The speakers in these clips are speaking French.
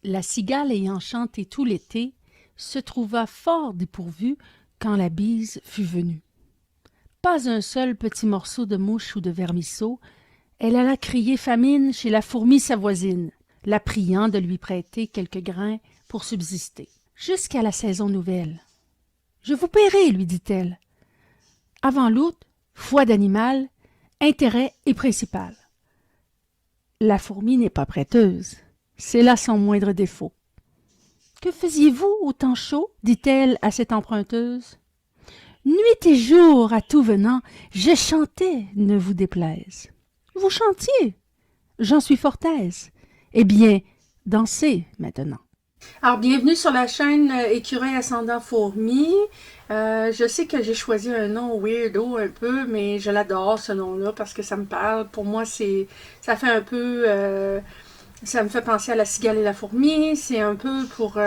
La cigale ayant chanté tout l'été, se trouva fort dépourvue quand la bise fut venue. Pas un seul petit morceau de mouche ou de vermisseau, elle alla crier famine chez la fourmi sa voisine, la priant de lui prêter quelques grains pour subsister. Jusqu'à la saison nouvelle. Je vous paierai, lui dit-elle. Avant l'août, foi d'animal, intérêt est principal. La fourmi n'est pas prêteuse. C'est là son moindre défaut. Que faisiez-vous au temps chaud? Dit-elle à cette emprunteuse. Nuit et jour, à tout venant, je chantais, ne vous déplaise. Vous chantiez? J'en suis fort aise. Eh bien, dansez maintenant. Alors, bienvenue sur la chaîne Écureuil Ascendant Fourmi. Je sais que j'ai choisi un nom weirdo un peu, mais je l'adore ce nom-là parce que ça me parle. Pour moi, ça fait un peu... ça me fait penser à la cigale et la fourmi. C'est un peu pour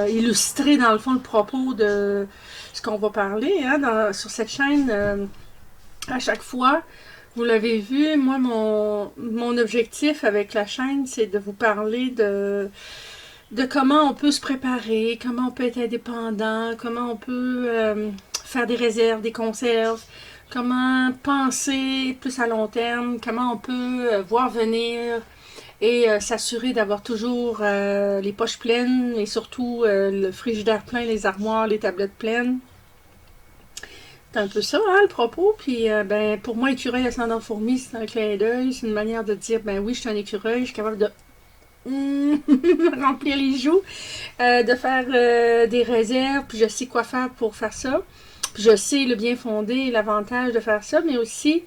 illustrer, dans le fond, le propos de ce qu'on va parler sur cette chaîne. À chaque fois, vous l'avez vu, moi, mon objectif avec la chaîne, c'est de vous parler de comment on peut se préparer, comment on peut être indépendant, comment on peut faire des réserves, des conserves, comment penser plus à long terme, comment on peut voir venir et s'assurer d'avoir toujours les poches pleines et surtout le frigidaire plein, les armoires, les tablettes pleines. C'est un peu ça, hein, le propos. Puis, ben, pour moi, écureuil ascendant fourmi, c'est un clin d'œil. C'est une manière de dire, ben oui, je suis un écureuil, je suis capable de remplir les joues, de faire des réserves, puis je sais quoi faire pour faire ça. Puis je sais le bien fondé et l'avantage de faire ça, mais aussi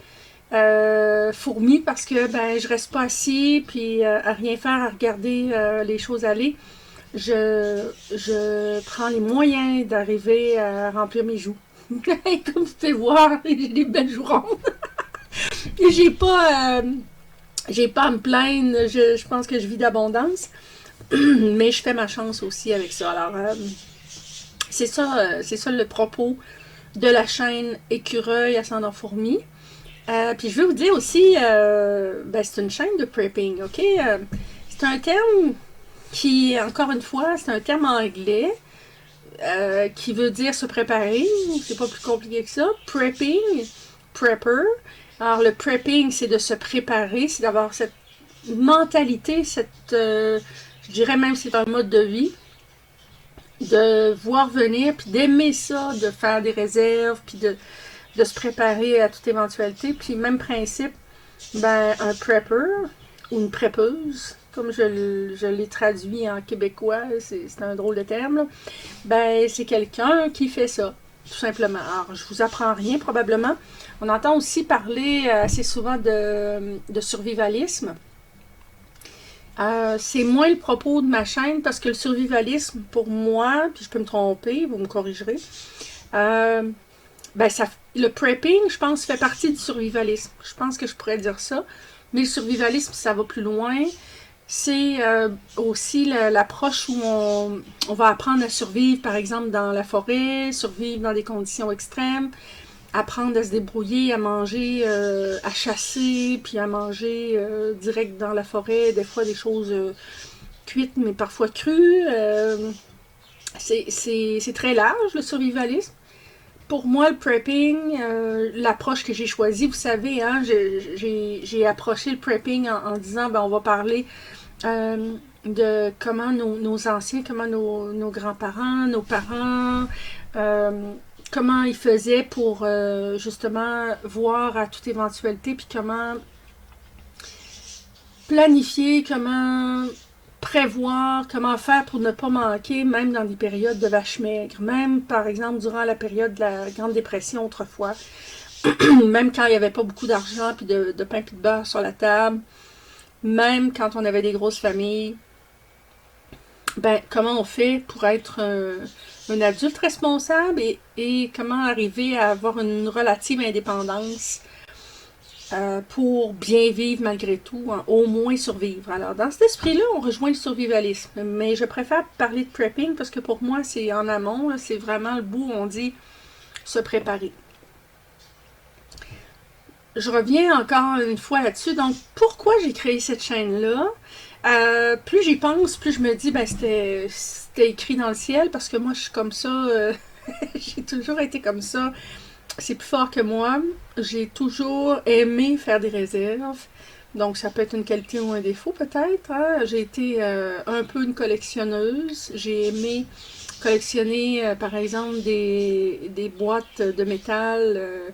fourmi parce que ben je reste pas assis puis à rien faire, à regarder les choses aller. Je prends les moyens d'arriver à remplir mes joues. Comme vous pouvez voir, j'ai des belles joues rondes. Et j'ai pas à me plaindre, je pense que je vis d'abondance, mais je fais ma chance aussi avec ça. Alors, c'est ça le propos de la chaîne Écureuil Ascendant Fourmi. Puis je veux vous dire aussi, ben, c'est une chaîne de prepping, ok? C'est un terme qui, encore une fois, c'est un terme anglais qui veut dire se préparer. C'est pas plus compliqué que ça. Prepping, prepper. Alors, le prepping, c'est de se préparer, c'est d'avoir cette mentalité, je dirais même que c'est un mode de vie, de voir venir, puis d'aimer ça, de faire des réserves, puis de se préparer à toute éventualité. Puis, même principe, ben, un prepper ou une preppeuse, comme je l'ai traduit en québécois, c'est un drôle de terme, là. Ben, c'est quelqu'un qui fait ça, tout simplement. Alors, je vous apprends rien, probablement. On entend aussi parler assez souvent de survivalisme. C'est moins le propos de ma chaîne parce que le survivalisme, pour moi, puis je peux me tromper, vous me corrigerez, ben le prepping, je pense, fait partie du survivalisme. Je pense que je pourrais dire ça. Mais le survivalisme, ça va plus loin. C'est aussi l'approche où on va apprendre à survivre, par exemple, dans la forêt, survivre dans des conditions extrêmes, apprendre à se débrouiller, à manger, à chasser, puis à manger direct dans la forêt, des fois des choses cuites, mais parfois crues. C'est très large, le survivalisme. Pour moi, le prepping, l'approche que j'ai choisie, vous savez, hein, j'ai approché le prepping en disant, ben, on va parler de comment nos anciens, comment nos grands-parents, nos parents, comment ils faisaient pour justement voir à toute éventualité, puis comment planifier, comment prévoir, comment faire pour ne pas manquer, même dans des périodes de vaches maigres, même par exemple durant la période de la Grande Dépression autrefois, même quand il n'y avait pas beaucoup d'argent, puis de pain puis de beurre sur la table, même quand on avait des grosses familles, ben comment on fait pour être un adulte responsable et comment arriver à avoir une relative indépendance pour bien vivre malgré tout, hein, au moins survivre. Alors, dans cet esprit-là, on rejoint le survivalisme. Mais je préfère parler de prepping parce que pour moi, c'est en amont, c'est vraiment le bout où on dit se préparer. Je reviens encore une fois là-dessus. Donc, pourquoi j'ai créé cette chaîne-là? Plus j'y pense, plus je me dis, ben c'était écrit dans le ciel, parce que moi, je suis comme ça. J'ai toujours été comme ça. C'est plus fort que moi. J'ai toujours aimé faire des réserves. Donc, ça peut être une qualité ou un défaut, peut-être, hein. J'ai été un peu une collectionneuse. J'ai aimé collectionner, par exemple, des boîtes de métal.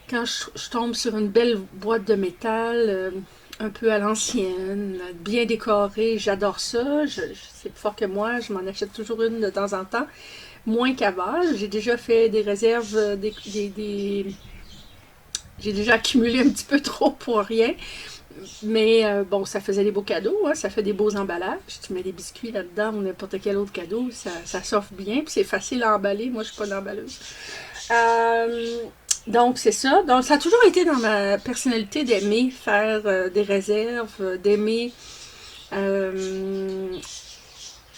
Quand je tombe sur une belle boîte de métal, un peu à l'ancienne, bien décorée, j'adore ça. C'est plus fort que moi. Je m'en achète toujours une de temps en temps. Moins qu'avant. J'ai déjà fait des réserves, j'ai déjà accumulé un petit peu trop pour rien. Mais bon, ça faisait des beaux cadeaux, hein, ça fait des beaux emballages. Tu mets des biscuits là-dedans ou n'importe quel autre cadeau, ça s'offre bien, puis c'est facile à emballer. Moi, je suis pas une emballeuse. Euh, donc, c'est ça. Donc, ça a toujours été dans ma personnalité d'aimer faire des réserves, d'aimer, euh,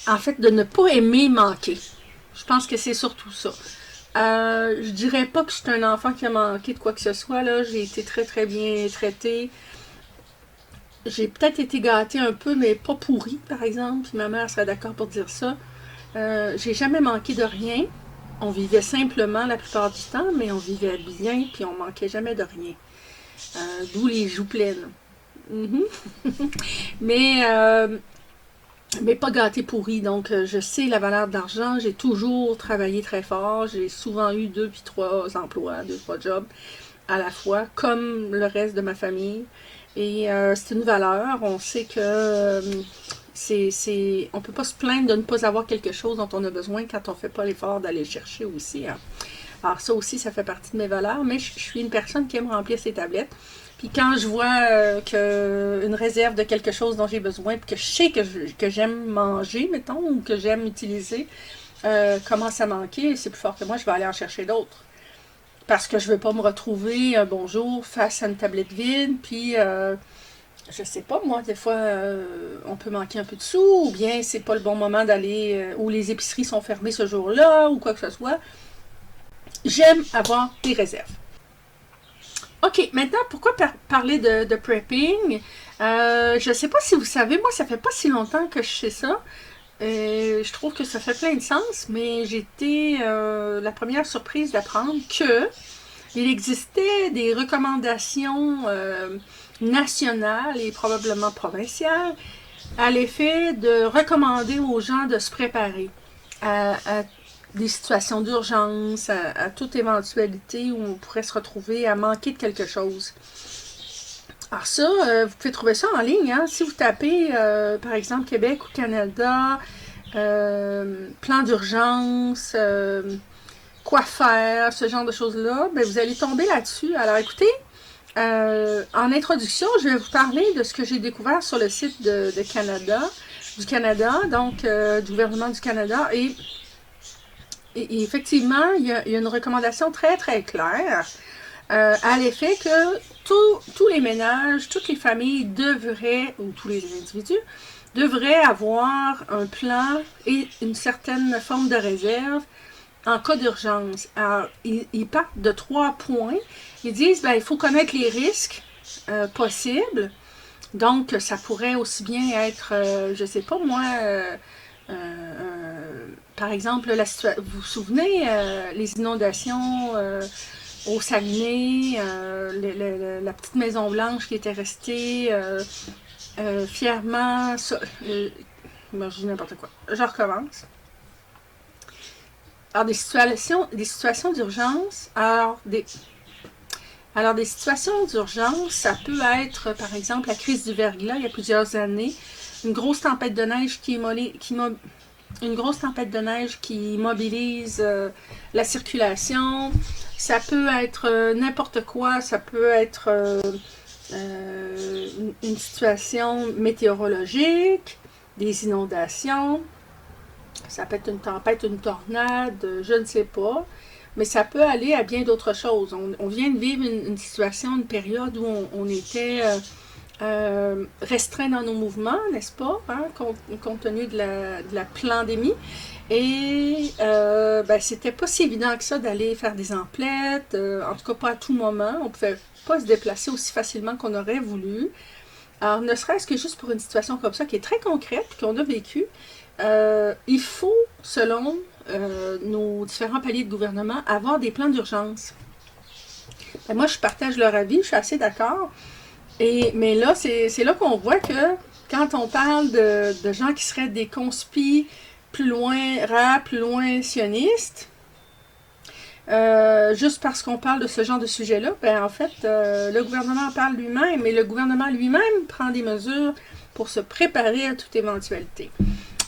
en fait, de ne pas aimer manquer. Je pense que c'est surtout ça. Je dirais pas que je suis un enfant qui a manqué de quoi que ce soit, là. J'ai été très, très bien traitée. J'ai peut-être été gâtée un peu, mais pas pourrie, par exemple. Puis ma mère serait d'accord pour dire ça. J'ai jamais manqué de rien. On vivait simplement la plupart du temps, mais on vivait bien, puis on manquait jamais de rien. D'où les joues pleines. Mhm. Mais, euh, mais pas gâtée pourrie. Donc, je sais la valeur de l'argent. J'ai toujours travaillé très fort. J'ai souvent eu 2 puis 3 emplois, 2, 3 jobs à la fois, comme le reste de ma famille. Et c'est une valeur. On sait que on peut pas se plaindre de ne pas avoir quelque chose dont on a besoin quand on fait pas l'effort d'aller le chercher aussi, hein. Alors ça aussi, ça fait partie de mes valeurs, mais je suis une personne qui aime remplir ses tablettes. Puis quand je vois une réserve de quelque chose dont j'ai besoin, puis que je sais que j'aime manger, mettons, ou que j'aime utiliser, commence à manquer, c'est plus fort que moi, je vais aller en chercher d'autres. Parce que je veux pas me retrouver un bonjour face à une tablette vide, puis je sais pas, moi, des fois, on peut manquer un peu de sous, ou bien c'est pas le bon moment d'aller, ou les épiceries sont fermées ce jour-là, ou quoi que ce soit. J'aime avoir des réserves. OK, maintenant, pourquoi parler de prepping? Je sais pas si vous savez, moi, ça fait pas si longtemps que je sais ça. Je trouve que ça fait plein de sens, mais j'étais la première surprise d'apprendre que il existait des recommandations nationales et probablement provinciales à l'effet de recommander aux gens de se préparer à des situations d'urgence, à toute éventualité où on pourrait se retrouver à manquer de quelque chose. Alors ça, vous pouvez trouver ça en ligne, hein. Si vous tapez, par exemple, Québec ou Canada, plan d'urgence, quoi faire, ce genre de choses-là, ben, vous allez tomber là-dessus. Alors écoutez, en introduction, je vais vous parler de ce que j'ai découvert sur le site de Canada, du Canada, donc du gouvernement du Canada. Et effectivement, il y a une recommandation très, très claire à l'effet que tous les ménages, toutes les familles devraient, ou tous les individus, devraient avoir un plan et une certaine forme de réserve en cas d'urgence. Alors, ils partent de 3 points. Ils disent, ben, il faut connaître les risques possibles. Donc, ça pourrait aussi bien être, je sais pas moi, par exemple, vous vous souvenez, les inondations au Saguenay, la petite Maison Blanche qui était restée fièrement... je dis n'importe quoi. Je recommence. Alors, des situations d'urgence. Alors, des situations d'urgence, ça peut être, par exemple, la crise du verglas il y a plusieurs années, une grosse tempête de neige une grosse tempête de neige qui mobilise la circulation. Ça peut être n'importe quoi. Ça peut être une situation météorologique, des inondations. Ça peut être une tempête, une tornade, je ne sais pas. Mais ça peut aller à bien d'autres choses. On vient de vivre une situation, une période où on était restreint dans nos mouvements, n'est-ce pas, hein, compte tenu de la pandémie. Et ben, c'était pas si évident que ça d'aller faire des emplettes, en tout cas pas à tout moment. On pouvait pas se déplacer aussi facilement qu'on aurait voulu. Alors, ne serait-ce que juste pour une situation comme ça, qui est très concrète, qu'on a vécue, il faut, selon nos différents paliers de gouvernement, avoir des plans d'urgence. Ben, moi, je partage leur avis, je suis assez d'accord. Mais là, c'est là qu'on voit que quand on parle de gens qui seraient des conspis plus loin, rap, plus loin sionistes, juste parce qu'on parle de ce genre de sujet-là, ben en fait, le gouvernement en parle lui-même, et le gouvernement lui-même prend des mesures pour se préparer à toute éventualité.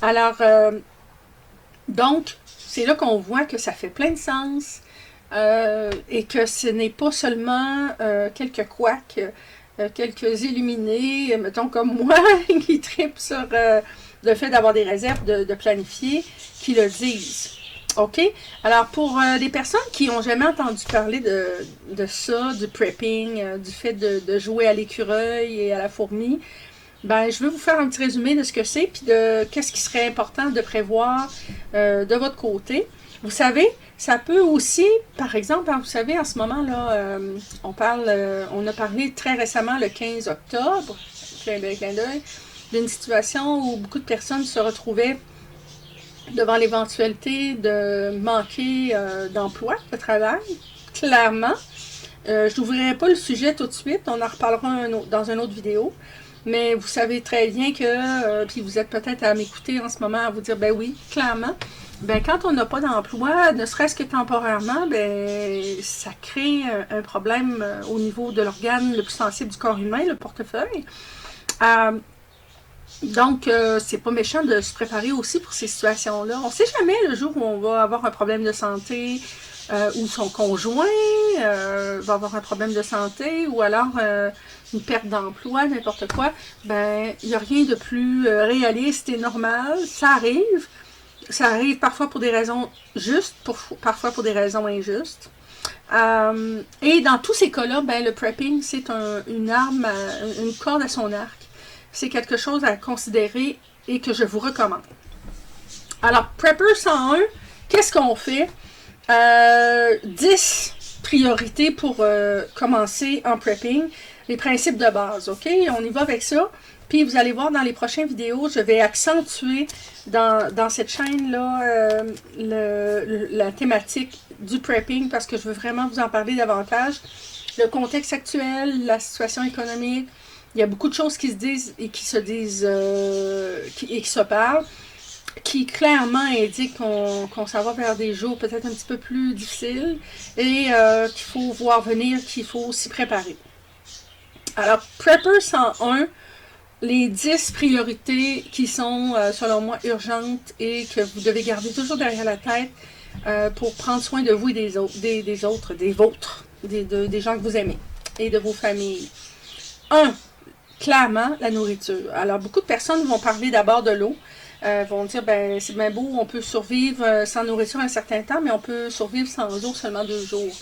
Alors, donc, c'est là qu'on voit que ça fait plein de sens et que ce n'est pas seulement quelques couacs, quelques illuminés, mettons comme moi, qui tripent sur le fait d'avoir des réserves, de planifier, qui le disent. OK? Alors, pour des personnes qui n'ont jamais entendu parler de ça, du prepping, du fait de jouer à l'écureuil et à la fourmi, ben, je vais vous faire un petit résumé de ce que c'est, puis de qu'est-ce qui serait important de prévoir de votre côté. Vous savez, ça peut aussi, par exemple, hein, vous savez, en ce moment, là, on a parlé très récemment, le 15 octobre, clin d'œil, d'une situation où beaucoup de personnes se retrouvaient devant l'éventualité de manquer d'emploi, de travail, clairement. Je n'ouvrirai pas le sujet tout de suite, on en reparlera dans une autre vidéo. Mais vous savez très bien que, puis vous êtes peut-être à m'écouter en ce moment, à vous dire, ben oui, clairement, ben quand on n'a pas d'emploi, ne serait-ce que temporairement, ben ça crée un problème au niveau de l'organe le plus sensible du corps humain, le portefeuille. Donc, c'est pas méchant de se préparer aussi pour ces situations-là. On sait jamais le jour où on va avoir un problème de santé, ou son conjoint va avoir un problème de santé, ou alors une perte d'emploi, n'importe quoi. Ben, il n'y a rien de plus réaliste et normal. Ça arrive. Ça arrive parfois pour des raisons justes, parfois pour des raisons injustes. Et dans tous ces cas-là, ben, le prepping, c'est une arme, une corde à son arc. C'est quelque chose à considérer et que je vous recommande. Alors, Prepper 101, qu'est-ce qu'on fait? 10 priorités pour commencer en prepping. Les principes de base, OK? On y va avec ça. Puis vous allez voir dans les prochaines vidéos, je vais accentuer dans cette chaîne-là la thématique du prepping parce que je veux vraiment vous en parler davantage. Le contexte actuel, la situation économique, il y a beaucoup de choses qui se disent et qui se disent et qui se parlent, qui clairement indiquent qu'on s'en va vers des jours peut-être un petit peu plus difficiles et qu'il faut voir venir, qu'il faut s'y préparer. Alors, Prepper 101, les 10 priorités qui sont, selon moi, urgentes et que vous devez garder toujours derrière la tête pour prendre soin de vous et des autres, des vôtres, des gens que vous aimez et de vos familles. 1. Clairement, la nourriture. Alors, beaucoup de personnes vont parler d'abord de l'eau. Vont dire, ben c'est bien beau, on peut survivre sans nourriture un certain temps, mais on peut survivre sans eau seulement 2 jours.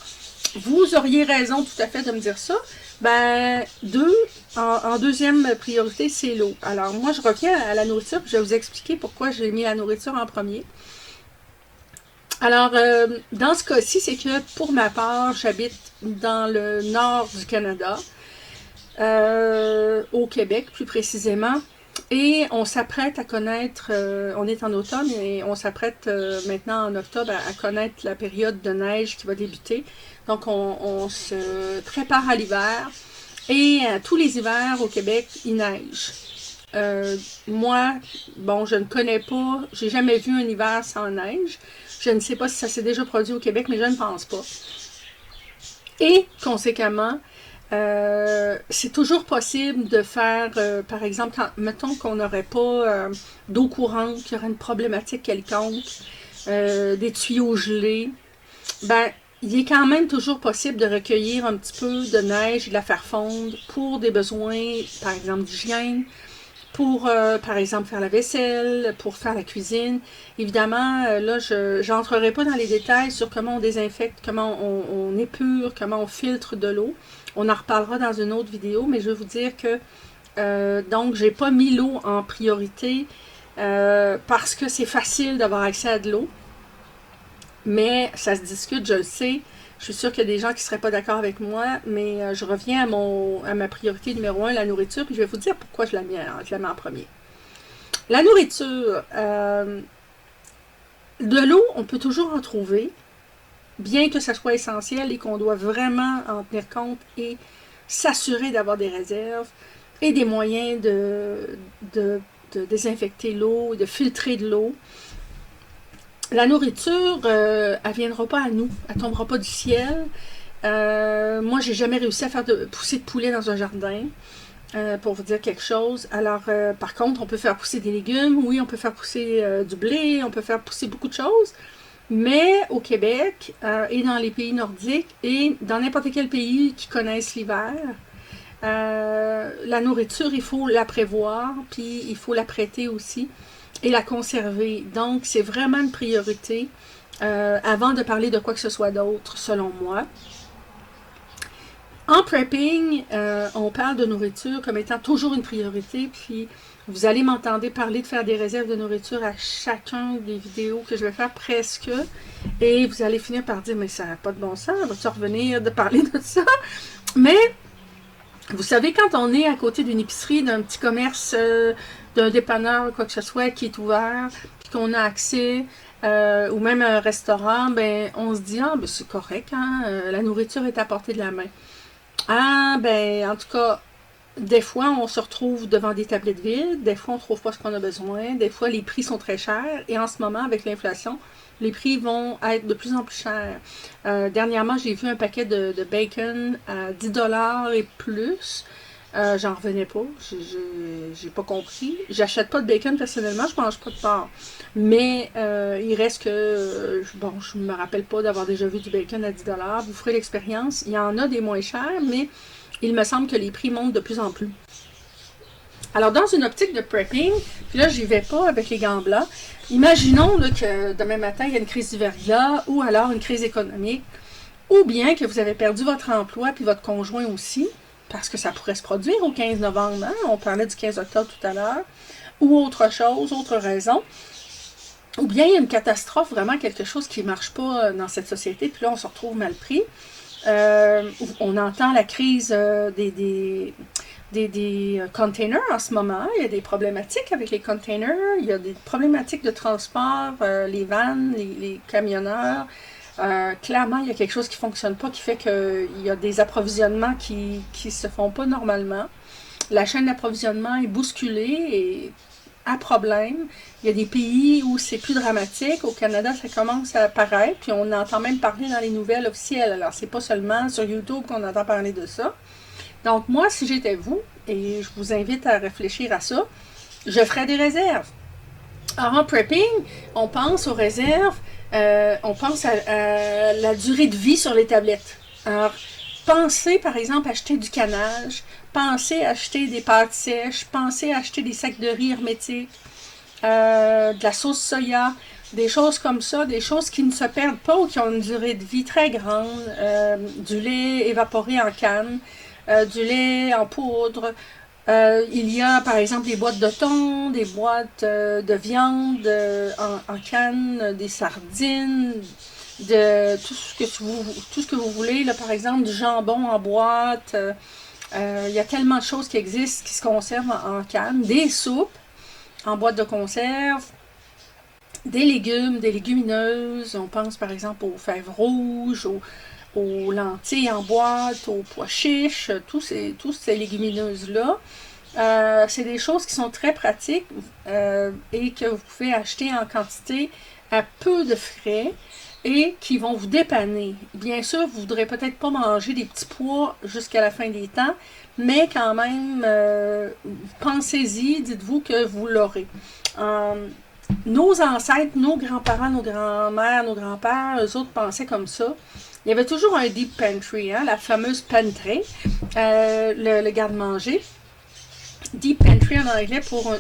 Vous auriez raison tout à fait de me dire ça. Ben, en deuxième priorité, c'est l'eau. Alors, moi, je reviens à la nourriture, puis je vais vous expliquer pourquoi j'ai mis la nourriture en premier. Alors, dans ce cas-ci, c'est que pour ma part, j'habite dans le nord du Canada, au Québec plus précisément, et on s'apprête à connaître, on est en automne et on s'apprête maintenant en octobre à connaître la période de neige qui va débuter. Donc on se prépare à l'hiver et tous les hivers au Québec, il neige. Moi, bon, je ne connais pas, j'ai jamais vu un hiver sans neige. Je ne sais pas si ça s'est déjà produit au Québec, mais je ne pense pas. Et conséquemment, c'est toujours possible de faire, par exemple, mettons qu'on n'aurait pas d'eau courante, qu'il y aurait une problématique quelconque, des tuyaux gelés, ben, il est quand même toujours possible de recueillir un petit peu de neige et de la faire fondre pour des besoins, par exemple, d'hygiène, pour, par exemple, faire la vaisselle, pour faire la cuisine. Évidemment, là, je n'entrerai pas dans les détails sur comment on désinfecte, comment on épure, comment on filtre de l'eau. On en reparlera dans une autre vidéo, mais je veux vous dire que, donc, j'ai pas mis l'eau en priorité parce que c'est facile d'avoir accès à de l'eau. Mais ça se discute, je le sais. Je suis sûre qu'il y a des gens qui ne seraient pas d'accord avec moi, mais je reviens à ma priorité numéro 1, la nourriture, puis je vais vous dire pourquoi je la mets en premier. La nourriture, de l'eau, on peut toujours en trouver, bien que ça soit essentiel et qu'on doit vraiment en tenir compte et s'assurer d'avoir des réserves et des moyens de désinfecter l'eau et de filtrer de l'eau. La nourriture, elle ne viendra pas à nous, elle ne tombera pas du ciel. Moi, j'ai jamais réussi à faire pousser de poulet dans un jardin, pour vous dire quelque chose. Alors, par contre, on peut faire pousser des légumes, oui, on peut faire pousser du blé, on peut faire pousser beaucoup de choses. Mais au Québec et dans les pays nordiques et dans n'importe quel pays qui connaissent l'hiver, la nourriture, il faut la prévoir, puis il faut la prêter aussi et la conserver. Donc, c'est vraiment une priorité avant de parler de quoi que ce soit d'autre, selon moi. En prepping, on parle de nourriture comme étant toujours une priorité, puis vous allez m'entendre parler de faire des réserves de nourriture à chacun des vidéos que je vais faire presque, et vous allez finir par dire, mais ça n'a pas de bon sens, va-tu revenir de parler de ça? Mais, vous savez, quand on est à côté d'une épicerie, d'un petit commerce, d'un dépanneur, quoi que ce soit, qui est ouvert, puis qu'on a accès, ou même un restaurant, ben on se dit, ah, ben c'est correct, hein, la nourriture est à portée de la main. Ah, ben, en tout cas, des fois, on se retrouve devant des tablettes vides, des fois, on ne trouve pas ce qu'on a besoin, des fois, les prix sont très chers, et en ce moment, avec l'inflation, les prix vont être de plus en plus chers. Dernièrement, j'ai vu un paquet de bacon à 10$ et plus. J'en revenais pas, j'ai pas compris. J'achète pas de bacon personnellement, je mange pas de porc. Mais il reste que, bon, je me rappelle pas d'avoir déjà vu du bacon à 10$. Vous ferez l'expérience. Il y en a des moins chers, mais il me semble que les prix montent de plus en plus. Alors, dans une optique de prepping, puis là, j'y vais pas avec les gants blancs. Imaginons là, que demain matin, il y a une crise du verglas, ou alors une crise économique, ou bien que vous avez perdu votre emploi, puis votre conjoint aussi, parce que ça pourrait se produire au 15 novembre, hein? On parlait du 15 octobre tout à l'heure, ou autre chose, autre raison. Ou bien il y a une catastrophe, vraiment quelque chose qui ne marche pas dans cette société, puis là on se retrouve mal pris. On entend la crise des containers en ce moment. Il y a des problématiques avec les containers, il y a des problématiques de transport, les vannes, les camionneurs. Clairement, il y a quelque chose qui ne fonctionne pas, qui fait qu'il y a des approvisionnements qui ne se font pas normalement. La chaîne d'approvisionnement est bousculée et à problème. Il y a des pays où c'est plus dramatique. Au Canada, ça commence à apparaître, puis on entend même parler dans les nouvelles officielles. Alors, c'est pas seulement sur YouTube qu'on entend parler de ça. Donc, moi, si j'étais vous, et je vous invite à réfléchir à ça, je ferais des réserves. Alors, en prepping, on pense aux réserves, on pense à la durée de vie sur les tablettes. Alors, pensez, par exemple, à acheter du canage, pensez à acheter des pâtes sèches, pensez à acheter des sacs de riz hermétiques, de la sauce soya, des choses comme ça, des choses qui ne se perdent pas ou qui ont une durée de vie très grande, du lait évaporé en canne, du lait en poudre. Il y a par exemple des boîtes de thon, des boîtes de viande en canne, des sardines, de tout ce que vous voulez, là, par exemple du jambon en boîte. Il y a tellement de choses qui existent, qui se conservent en canne, des soupes en boîte de conserve, des légumes, des légumineuses. On pense par exemple aux fèves rouges, aux lentilles en boîte, aux pois chiches, tous ces légumineuses-là. C'est des choses qui sont très pratiques et que vous pouvez acheter en quantité à peu de frais et qui vont vous dépanner. Bien sûr, vous ne voudrez peut-être pas manger des petits pois jusqu'à la fin des temps, mais quand même, pensez-y, dites-vous que vous l'aurez. Nos ancêtres, nos grands-parents, nos grands-mères, nos grands-pères, eux autres pensaient comme ça. Il y avait toujours un deep pantry, hein, la fameuse pantry, le garde-manger. Deep pantry en anglais pour,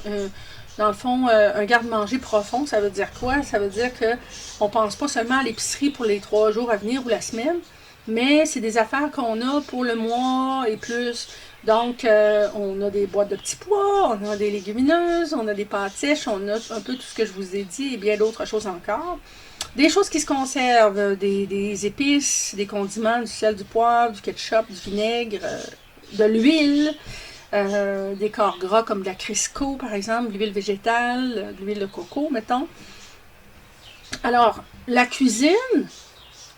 dans le fond, un garde-manger profond, ça veut dire quoi? Ça veut dire qu'on ne pense pas seulement à l'épicerie pour les 3 jours à venir ou la semaine, mais c'est des affaires qu'on a pour le mois et plus. Donc, on a des boîtes de petits pois, on a des légumineuses, on a des pâtes sèches, on a un peu tout ce que je vous ai dit et bien d'autres choses encore. Des choses qui se conservent, des épices, des condiments, du sel, du poivre, du ketchup, du vinaigre, de l'huile, des corps gras comme de la Crisco, par exemple, de l'huile végétale, de l'huile de coco, mettons. Alors, la cuisine,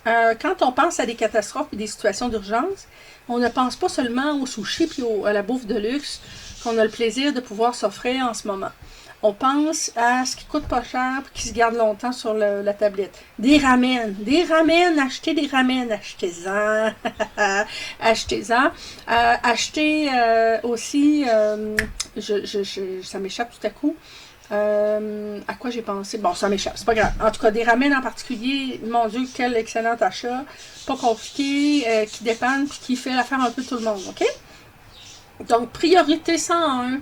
quand on pense à des catastrophes et des situations d'urgence, on ne pense pas seulement au sushi et à la bouffe de luxe qu'on a le plaisir de pouvoir s'offrir en ce moment. On pense à ce qui coûte pas cher et qui se garde longtemps sur la tablette. Des ramen, achetez des ramen, achetez-en, achetez-en. Achetez aussi, ça m'échappe tout à coup. À quoi j'ai pensé? Bon, ça m'échappe, c'est pas grave. En tout cas, des ramen en particulier, mon Dieu, quel excellent achat. Pas compliqué, qui dépanne puis qui fait l'affaire un peu tout le monde, OK? Donc, priorité 101.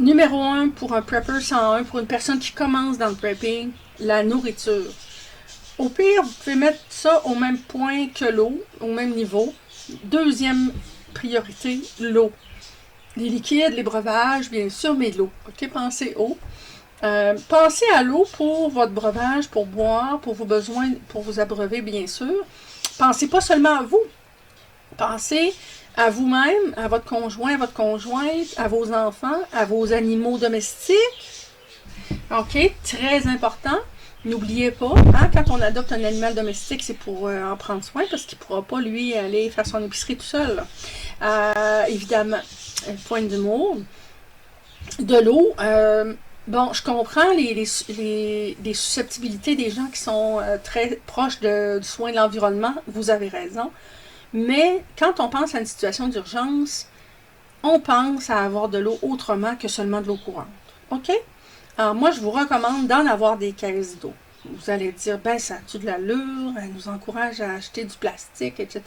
Numéro 1 pour un prepper 101, pour une personne qui commence dans le prepping, la nourriture. Au pire, vous pouvez mettre ça au même point que l'eau, au même niveau. Deuxième priorité, l'eau. Les liquides, les breuvages, bien sûr, mais l'eau. OK, pensez eau. Pensez à l'eau pour votre breuvage, pour boire, pour vos besoins, pour vous abreuver, bien sûr. Pensez pas seulement à vous. Pensez à vous-même, à votre conjoint, à votre conjointe, à vos enfants, à vos animaux domestiques. OK? Très important. N'oubliez pas, hein, quand on adopte un animal domestique, c'est pour en prendre soin parce qu'il ne pourra pas, lui, aller faire son épicerie tout seul. Évidemment, point d'humour. De l'eau. Bon, je comprends les susceptibilités des gens qui sont très proches du soin de l'environnement. Vous avez raison. Mais quand on pense à une situation d'urgence, on pense à avoir de l'eau autrement que seulement de l'eau courante. OK? Alors moi, je vous recommande d'en avoir des caisses d'eau. Vous allez dire, ben ça a-tu de l'allure? Elle nous encourage à acheter du plastique, etc.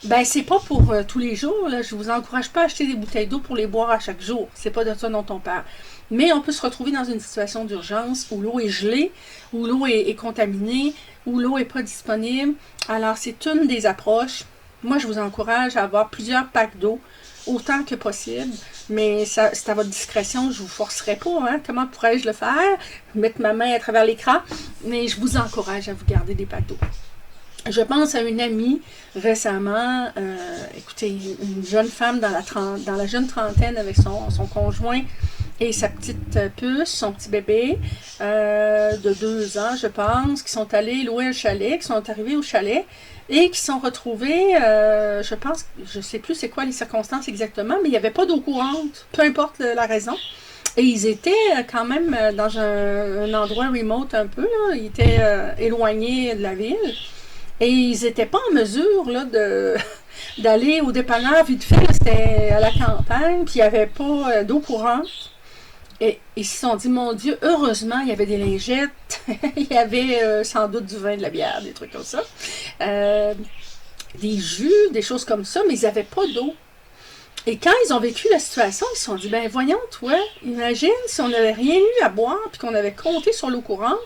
Ben c'est pas pour tous les jours. Là. Je vous encourage pas à acheter des bouteilles d'eau pour les boire à chaque jour. C'est pas de ça dont on parle. Mais on peut se retrouver dans une situation d'urgence où l'eau est gelée, où l'eau est contaminée, où l'eau n'est pas disponible. Alors, c'est une des approches. Moi, je vous encourage à avoir plusieurs packs d'eau, autant que possible. Mais c'est à votre discrétion, je ne vous forcerai pas. Hein? Comment pourrais-je le faire? Mettre ma main à travers l'écran. Mais je vous encourage à vous garder des packs d'eau. Je pense à une amie récemment, écoutez, une jeune femme dans la jeune trentaine avec son conjoint et sa petite puce, son petit bébé de 2 ans, je pense, qui sont allés louer un chalet, qui sont arrivés au chalet et qui sont retrouvés, je pense, je ne sais plus c'est quoi les circonstances exactement, mais il n'y avait pas d'eau courante, peu importe la raison. Et ils étaient quand même dans un endroit remote un peu, là. Ils étaient éloignés de la ville. Et ils n'étaient pas en mesure là, d'aller au dépanneur vite fait. C'était à la campagne, puis il n'y avait pas d'eau courante. Et ils se sont dit, mon Dieu, heureusement, il y avait des lingettes, il y avait sans doute du vin, de la bière, des trucs comme ça. Des jus, des choses comme ça, mais ils n'avaient pas d'eau. Et quand ils ont vécu la situation, ils se sont dit, ben voyons, toi, imagine si on n'avait rien eu à boire, puis qu'on avait compté sur l'eau courante,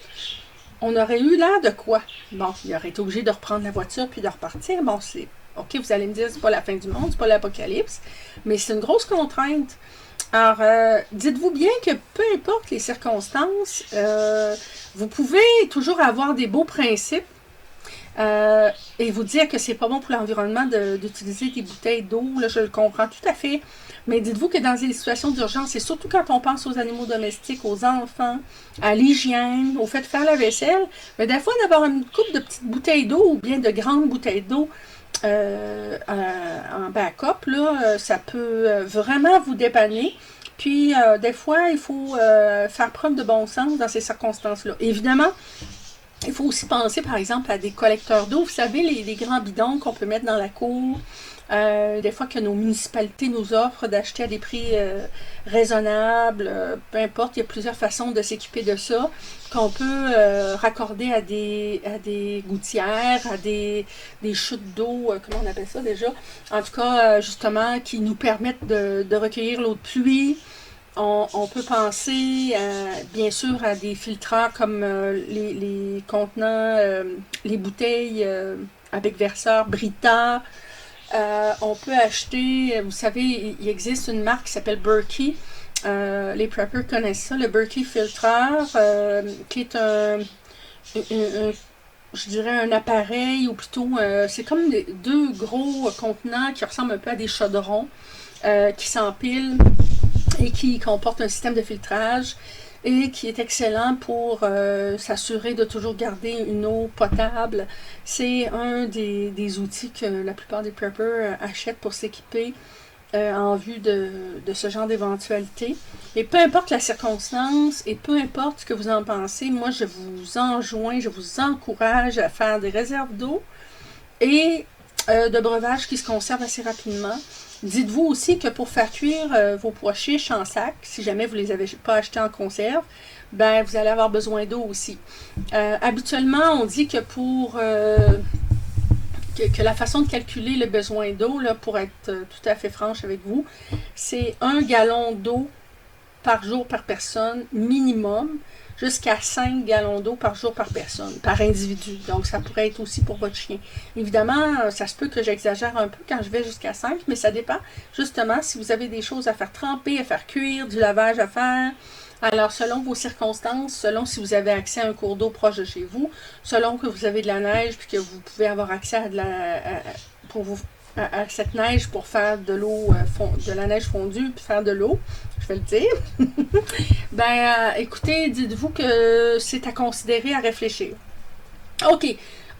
on aurait eu l'air de quoi? Bon, il aurait été obligé de reprendre la voiture puis de repartir. Bon, c'est... OK, vous allez me dire, c'est pas la fin du monde, c'est pas l'apocalypse, mais c'est une grosse contrainte. Alors, dites-vous bien que peu importe les circonstances, vous pouvez toujours avoir des beaux principes et vous dire que c'est pas bon pour l'environnement d'utiliser des bouteilles d'eau. Là, je le comprends tout à fait. Mais dites-vous que dans des situations d'urgence, et surtout quand on pense aux animaux domestiques, aux enfants, à l'hygiène, au fait de faire la vaisselle, mais des fois d'avoir une couple de petites bouteilles d'eau ou bien de grandes bouteilles d'eau en backup, là, ça peut vraiment vous dépanner. Puis, des fois, il faut faire preuve de bon sens dans ces circonstances-là. Évidemment, il faut aussi penser, par exemple, à des collecteurs d'eau. Vous savez, les grands bidons qu'on peut mettre dans la cour. Des fois que nos municipalités nous offrent d'acheter à des prix raisonnables, peu importe, il y a plusieurs façons de s'équiper de ça, qu'on peut raccorder à des gouttières, à des chutes d'eau, comment on appelle ça déjà? En tout cas, justement, qui nous permettent de recueillir l'eau de pluie. On peut penser, bien sûr, à des filtreurs comme les contenants, les bouteilles avec verseur Brita. On peut acheter, vous savez, il existe une marque qui s'appelle Berkey. Les preppers connaissent ça, le Berkey filtreur, qui est je dirais un appareil, ou plutôt, c'est comme deux gros contenants qui ressemblent un peu à des chaudrons qui s'empilent et qui comportent un système de filtrage et qui est excellent pour s'assurer de toujours garder une eau potable. C'est un des outils que la plupart des preppers achètent pour s'équiper en vue de ce genre d'éventualité. Et peu importe la circonstance et peu importe ce que vous en pensez, moi je vous enjoins, je vous encourage à faire des réserves d'eau et de breuvages qui se conservent assez rapidement. Dites-vous aussi que pour faire cuire vos pois chiches en sac, si jamais vous ne les avez pas achetés en conserve, ben vous allez avoir besoin d'eau aussi. Habituellement, on dit que pour que la façon de calculer le besoin d'eau, là, pour être tout à fait franche avec vous, c'est 1 gallon d'eau par jour par personne minimum, jusqu'à 5 gallons d'eau par jour par personne, par individu. Donc, ça pourrait être aussi pour votre chien. Évidemment, ça se peut que j'exagère un peu quand je vais jusqu'à 5, mais ça dépend. Justement, si vous avez des choses à faire tremper, à faire cuire, du lavage à faire, alors selon vos circonstances, selon si vous avez accès à un cours d'eau proche de chez vous, selon que vous avez de la neige, puis que vous pouvez avoir accès à cette neige pour faire de l'eau, de la neige fondue, puis faire de l'eau, je vais le dire, ben écoutez, dites-vous que c'est à considérer, à réfléchir. OK,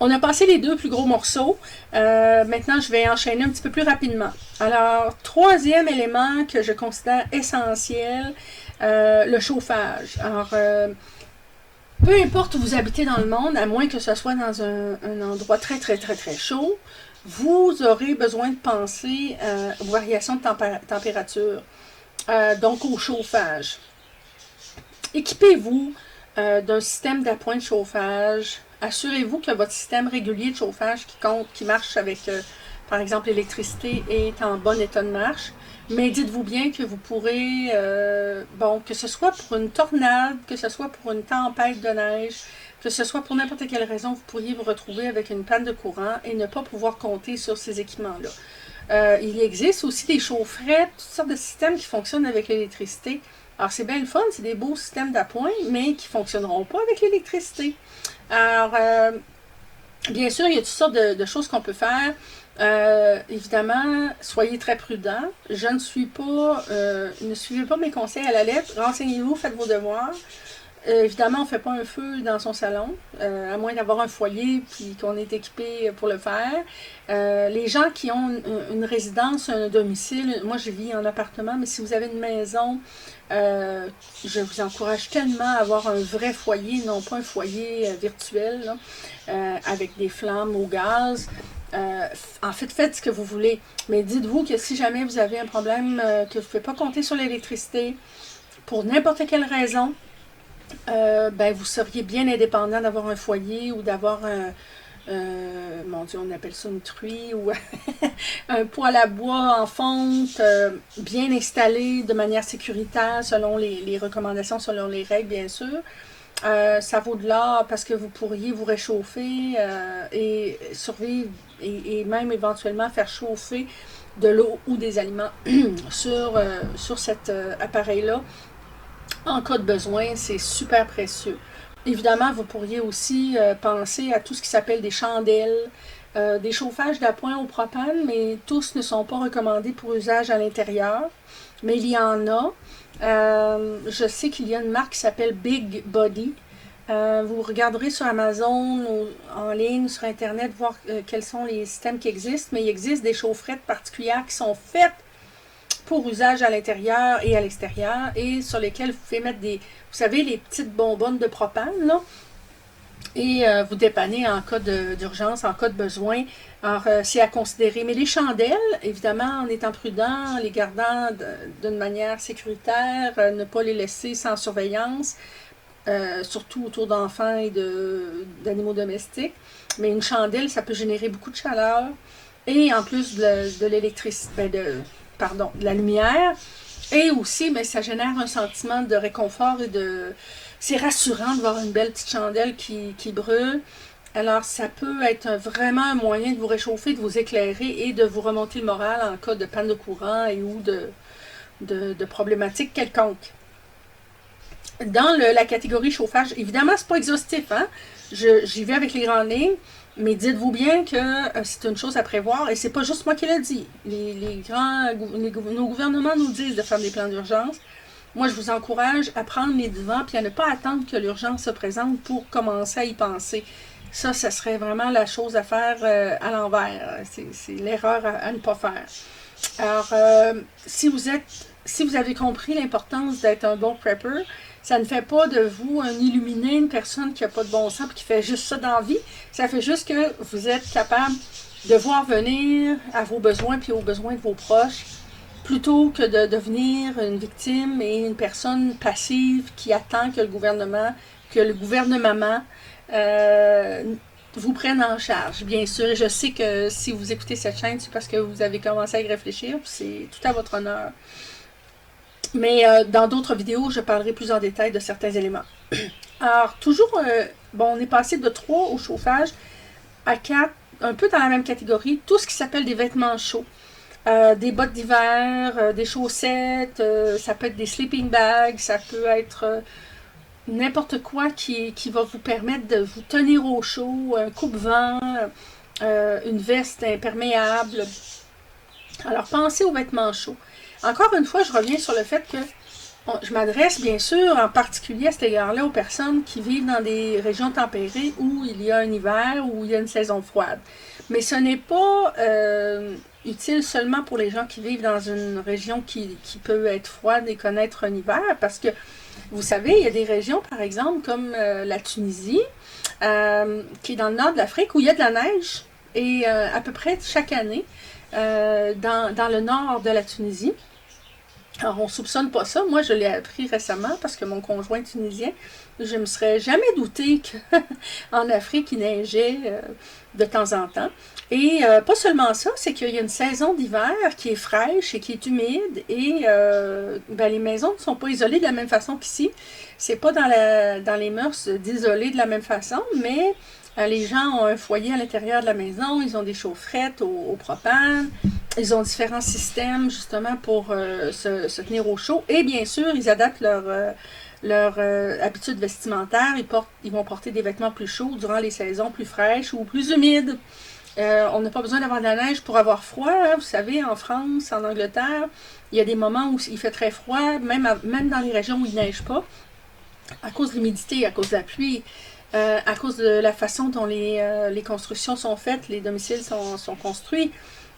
on a passé les 2 plus gros morceaux. Maintenant, je vais enchaîner un petit peu plus rapidement. Alors, troisième élément que je considère essentiel, le chauffage. Alors, peu importe où vous habitez dans le monde, à moins que ce soit dans un endroit très, très, très, très chaud, vous aurez besoin de penser aux variations de température, donc au chauffage. Équipez-vous d'un système d'appoint de chauffage. Assurez-vous que votre système régulier de chauffage qui marche avec, par exemple, l'électricité est en bon état de marche. Mais dites-vous bien que vous pourrez, que ce soit pour une tornade, que ce soit pour une tempête de neige, que ce soit pour n'importe quelle raison, vous pourriez vous retrouver avec une panne de courant et ne pas pouvoir compter sur ces équipements-là. Il existe aussi des chaufferettes, toutes sortes de systèmes qui fonctionnent avec l'électricité. Alors, c'est bien le fun, c'est des beaux systèmes d'appoint, mais qui ne fonctionneront pas avec l'électricité. Alors, bien sûr, il y a toutes sortes de choses qu'on peut faire. Évidemment, soyez très prudents. Je ne suis pas, ne suivez pas mes conseils à la lettre. Renseignez-vous, faites vos devoirs. Évidemment, on ne fait pas un feu dans son salon, à moins d'avoir un foyer puis qu'on est équipé pour le faire. Les gens qui ont une résidence, un domicile, moi je vis en appartement, mais si vous avez une maison, je vous encourage tellement à avoir un vrai foyer, non pas un foyer virtuel, là, avec des flammes au gaz. En fait, faites ce que vous voulez, mais dites-vous que si jamais vous avez un problème, que vous ne pouvez pas compter sur l'électricité, pour n'importe quelle raison, vous seriez bien indépendant d'avoir un foyer ou d'avoir mon Dieu, on appelle ça une truie ou un poêle à bois en fonte, bien installé de manière sécuritaire selon les recommandations, selon les règles bien sûr. Ça vaut de l'or parce que vous pourriez vous réchauffer et survivre et même éventuellement faire chauffer de l'eau ou des aliments sur cet appareil-là. En cas de besoin, c'est super précieux. Évidemment, vous pourriez aussi penser à tout ce qui s'appelle des chandelles, des chauffages d'appoint au propane, mais tous ne sont pas recommandés pour usage à l'intérieur, mais il y en a. Je sais qu'il y a une marque qui s'appelle Big Body. Vous regarderez sur Amazon ou en ligne, sur Internet, voir quels sont les systèmes qui existent, mais il existe des chaufferettes particulières qui sont faites pour usage à l'intérieur et à l'extérieur et sur lesquels vous pouvez mettre vous savez, les petites bonbonnes de propane, là, et vous dépanner en cas d'urgence, en cas de besoin. Alors, c'est à considérer. Mais les chandelles, évidemment, en étant prudent, les gardant d'une manière sécuritaire, ne pas les laisser sans surveillance, surtout autour d'enfants et d'animaux domestiques. Mais une chandelle, ça peut générer beaucoup de chaleur et en plus de l'électricité, de la lumière. Et aussi, ça génère un sentiment de réconfort et c'est rassurant de voir une belle petite chandelle qui brûle. Alors, ça peut être vraiment un moyen de vous réchauffer, de vous éclairer et de vous remonter le moral en cas de panne de courant ou de problématiques quelconques. dans la catégorie chauffage, évidemment, c'est pas exhaustif, hein? J'y vais avec les grandes lignes, mais dites-vous bien que c'est une chose à prévoir, et c'est pas juste moi qui l'ai dit. Nos gouvernements nous disent de faire des plans d'urgence. Moi, je vous encourage à prendre les devants puis à ne pas attendre que l'urgence se présente pour commencer à y penser. Ça serait vraiment la chose à faire à l'envers. C'est l'erreur à ne pas faire. Alors, si vous avez compris l'importance d'être un bon prepper, ça ne fait pas de vous un illuminé, une personne qui n'a pas de bon sens et qui fait juste ça dans la vie. Ça fait juste que vous êtes capable de voir venir à vos besoins puis aux besoins de vos proches, plutôt que de devenir une victime et une personne passive qui attend que le gouvernement vous prenne en charge. Bien sûr, je sais que si vous écoutez cette chaîne, c'est parce que vous avez commencé à y réfléchir, c'est tout à votre honneur. Mais dans d'autres vidéos, je parlerai plus en détail de certains éléments. Alors, toujours, bon, on est passé de 3 au chauffage à 4, un peu dans la même catégorie, tout ce qui s'appelle des vêtements chauds. Des bottes d'hiver, des chaussettes, ça peut être des sleeping bags, ça peut être n'importe quoi qui va vous permettre de vous tenir au chaud, un coupe-vent, une veste imperméable. Alors, pensez aux vêtements chauds. Encore une fois, je reviens sur le fait que je m'adresse bien sûr en particulier à cet égard-là aux personnes qui vivent dans des régions tempérées où il y a un hiver, où il y a une saison froide. Mais ce n'est pas utile seulement pour les gens qui vivent dans une région qui peut être froide et connaître un hiver, parce que, vous savez, il y a des régions, par exemple, comme la Tunisie, qui est dans le nord de l'Afrique, où il y a de la neige, et à peu près chaque année, dans le nord de la Tunisie. Alors, on ne soupçonne pas ça. Moi, je l'ai appris récemment parce que mon conjoint est tunisien. Je ne me serais jamais douté qu'en Afrique, il neigeait de temps en temps. Et pas seulement ça, c'est qu'il y a une saison d'hiver qui est fraîche et qui est humide. Et les maisons ne sont pas isolées de la même façon qu'ici. C'est pas dans les mœurs d'isoler de la même façon, mais les gens ont un foyer à l'intérieur de la maison, ils ont des chaufferettes au propane, ils ont différents systèmes justement pour se tenir au chaud. Et bien sûr, ils adaptent leur habitude vestimentaire. Ils vont porter des vêtements plus chauds durant les saisons plus fraîches ou plus humides. On n'a pas besoin d'avoir de la neige pour avoir froid. Hein. Vous savez, en France, en Angleterre, il y a des moments où il fait très froid, même dans les régions où il ne neige pas, à cause de l'humidité, à cause de la pluie. À cause de la façon dont les constructions sont faites, les domiciles sont construits.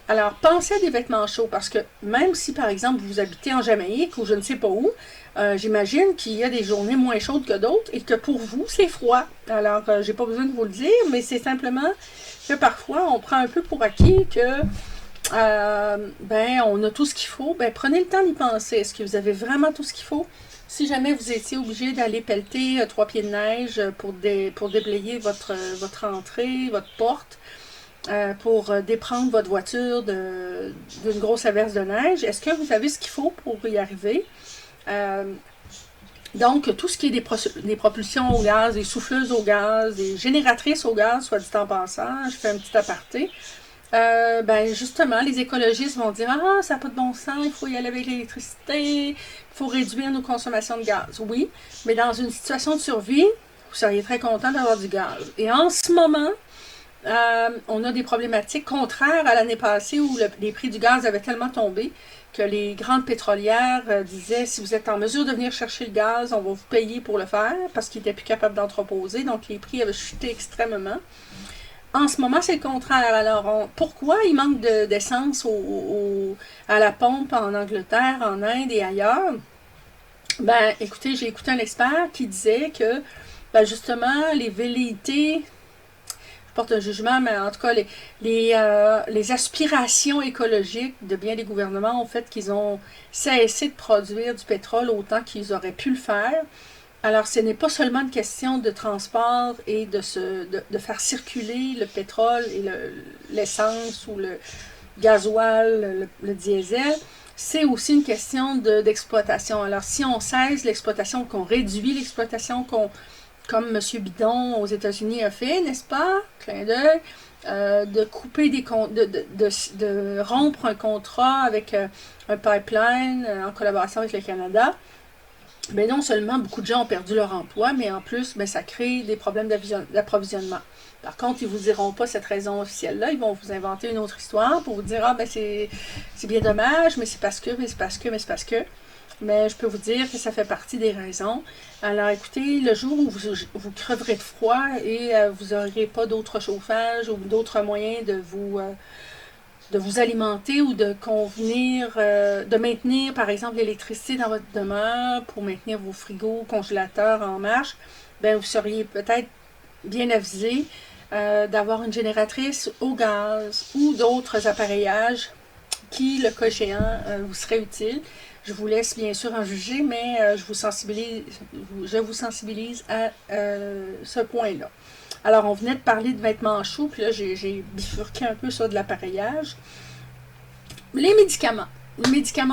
Alors, pensez à des vêtements chauds, parce que même si, par exemple, vous habitez en Jamaïque ou je ne sais pas où, j'imagine qu'il y a des journées moins chaudes que d'autres et que pour vous, c'est froid. Alors, j'ai pas besoin de vous le dire, mais c'est simplement que parfois, on prend un peu pour acquis que on a tout ce qu'il faut. Prenez le temps d'y penser. Est-ce que vous avez vraiment tout ce qu'il faut? Si jamais vous étiez obligé d'aller pelleter 3 pieds de neige pour déblayer votre entrée, votre porte, pour déprendre votre voiture d'une grosse averse de neige, est-ce que vous avez ce qu'il faut pour y arriver? Donc, tout ce qui est des propulsions au gaz, des souffleuses au gaz, des génératrices au gaz, soit dit en passant, je fais un petit aparté. Justement, les écologistes vont dire « Ah, ça n'a pas de bon sens, il faut y aller avec l'électricité, il faut réduire nos consommations de gaz. » Oui, mais dans une situation de survie, vous seriez très content d'avoir du gaz. Et en ce moment, on a des problématiques contraires à l'année passée où les prix du gaz avaient tellement tombé que les grandes pétrolières disaient « Si vous êtes en mesure de venir chercher le gaz, on va vous payer pour le faire » parce qu'ils n'étaient plus capables d'entreposer, donc les prix avaient chuté extrêmement. En ce moment, c'est le contraire. Alors, pourquoi il manque d'essence à la pompe en Angleterre, en Inde et ailleurs? Écoutez, j'ai écouté un expert qui disait que, justement, les velléités, je porte un jugement, mais en tout cas, les aspirations écologiques de bien des gouvernements ont fait qu'ils ont cessé de produire du pétrole autant qu'ils auraient pu le faire. Alors, ce n'est pas seulement une question de transport et de faire circuler le pétrole et l'essence ou le gasoil, le diesel, c'est aussi une question d'exploitation. Alors, si on cesse l'exploitation, qu'on réduit l'exploitation, comme M. Bidon aux États-Unis a fait, n'est-ce pas? Clin d'œil. De couper de rompre un contrat avec un pipeline en collaboration avec le Canada. ben non seulement beaucoup de gens ont perdu leur emploi, mais en plus, ben, ça crée des problèmes d'approvisionnement. Par contre, ils ne vous diront pas cette raison officielle-là, ils vont vous inventer une autre histoire pour vous dire, ah ben c'est bien dommage, mais c'est parce que, mais c'est parce que, mais c'est parce que. Mais je peux vous dire que ça fait partie des raisons. Alors écoutez, le jour où vous creverez de froid et vous n'aurez pas d'autre chauffage ou d'autres moyens de vous alimenter ou de convenir, de maintenir par exemple l'électricité dans votre demeure pour maintenir vos frigos, congélateurs en marche, ben vous seriez peut-être bien avisé d'avoir une génératrice au gaz ou d'autres appareillages qui, le cas échéant, vous serait utile. Je vous laisse bien sûr en juger, mais je vous sensibilise à ce point-là. Alors, on venait de parler de vêtements chauds, puis là, j'ai bifurqué un peu sur de l'appareillage. Les médicaments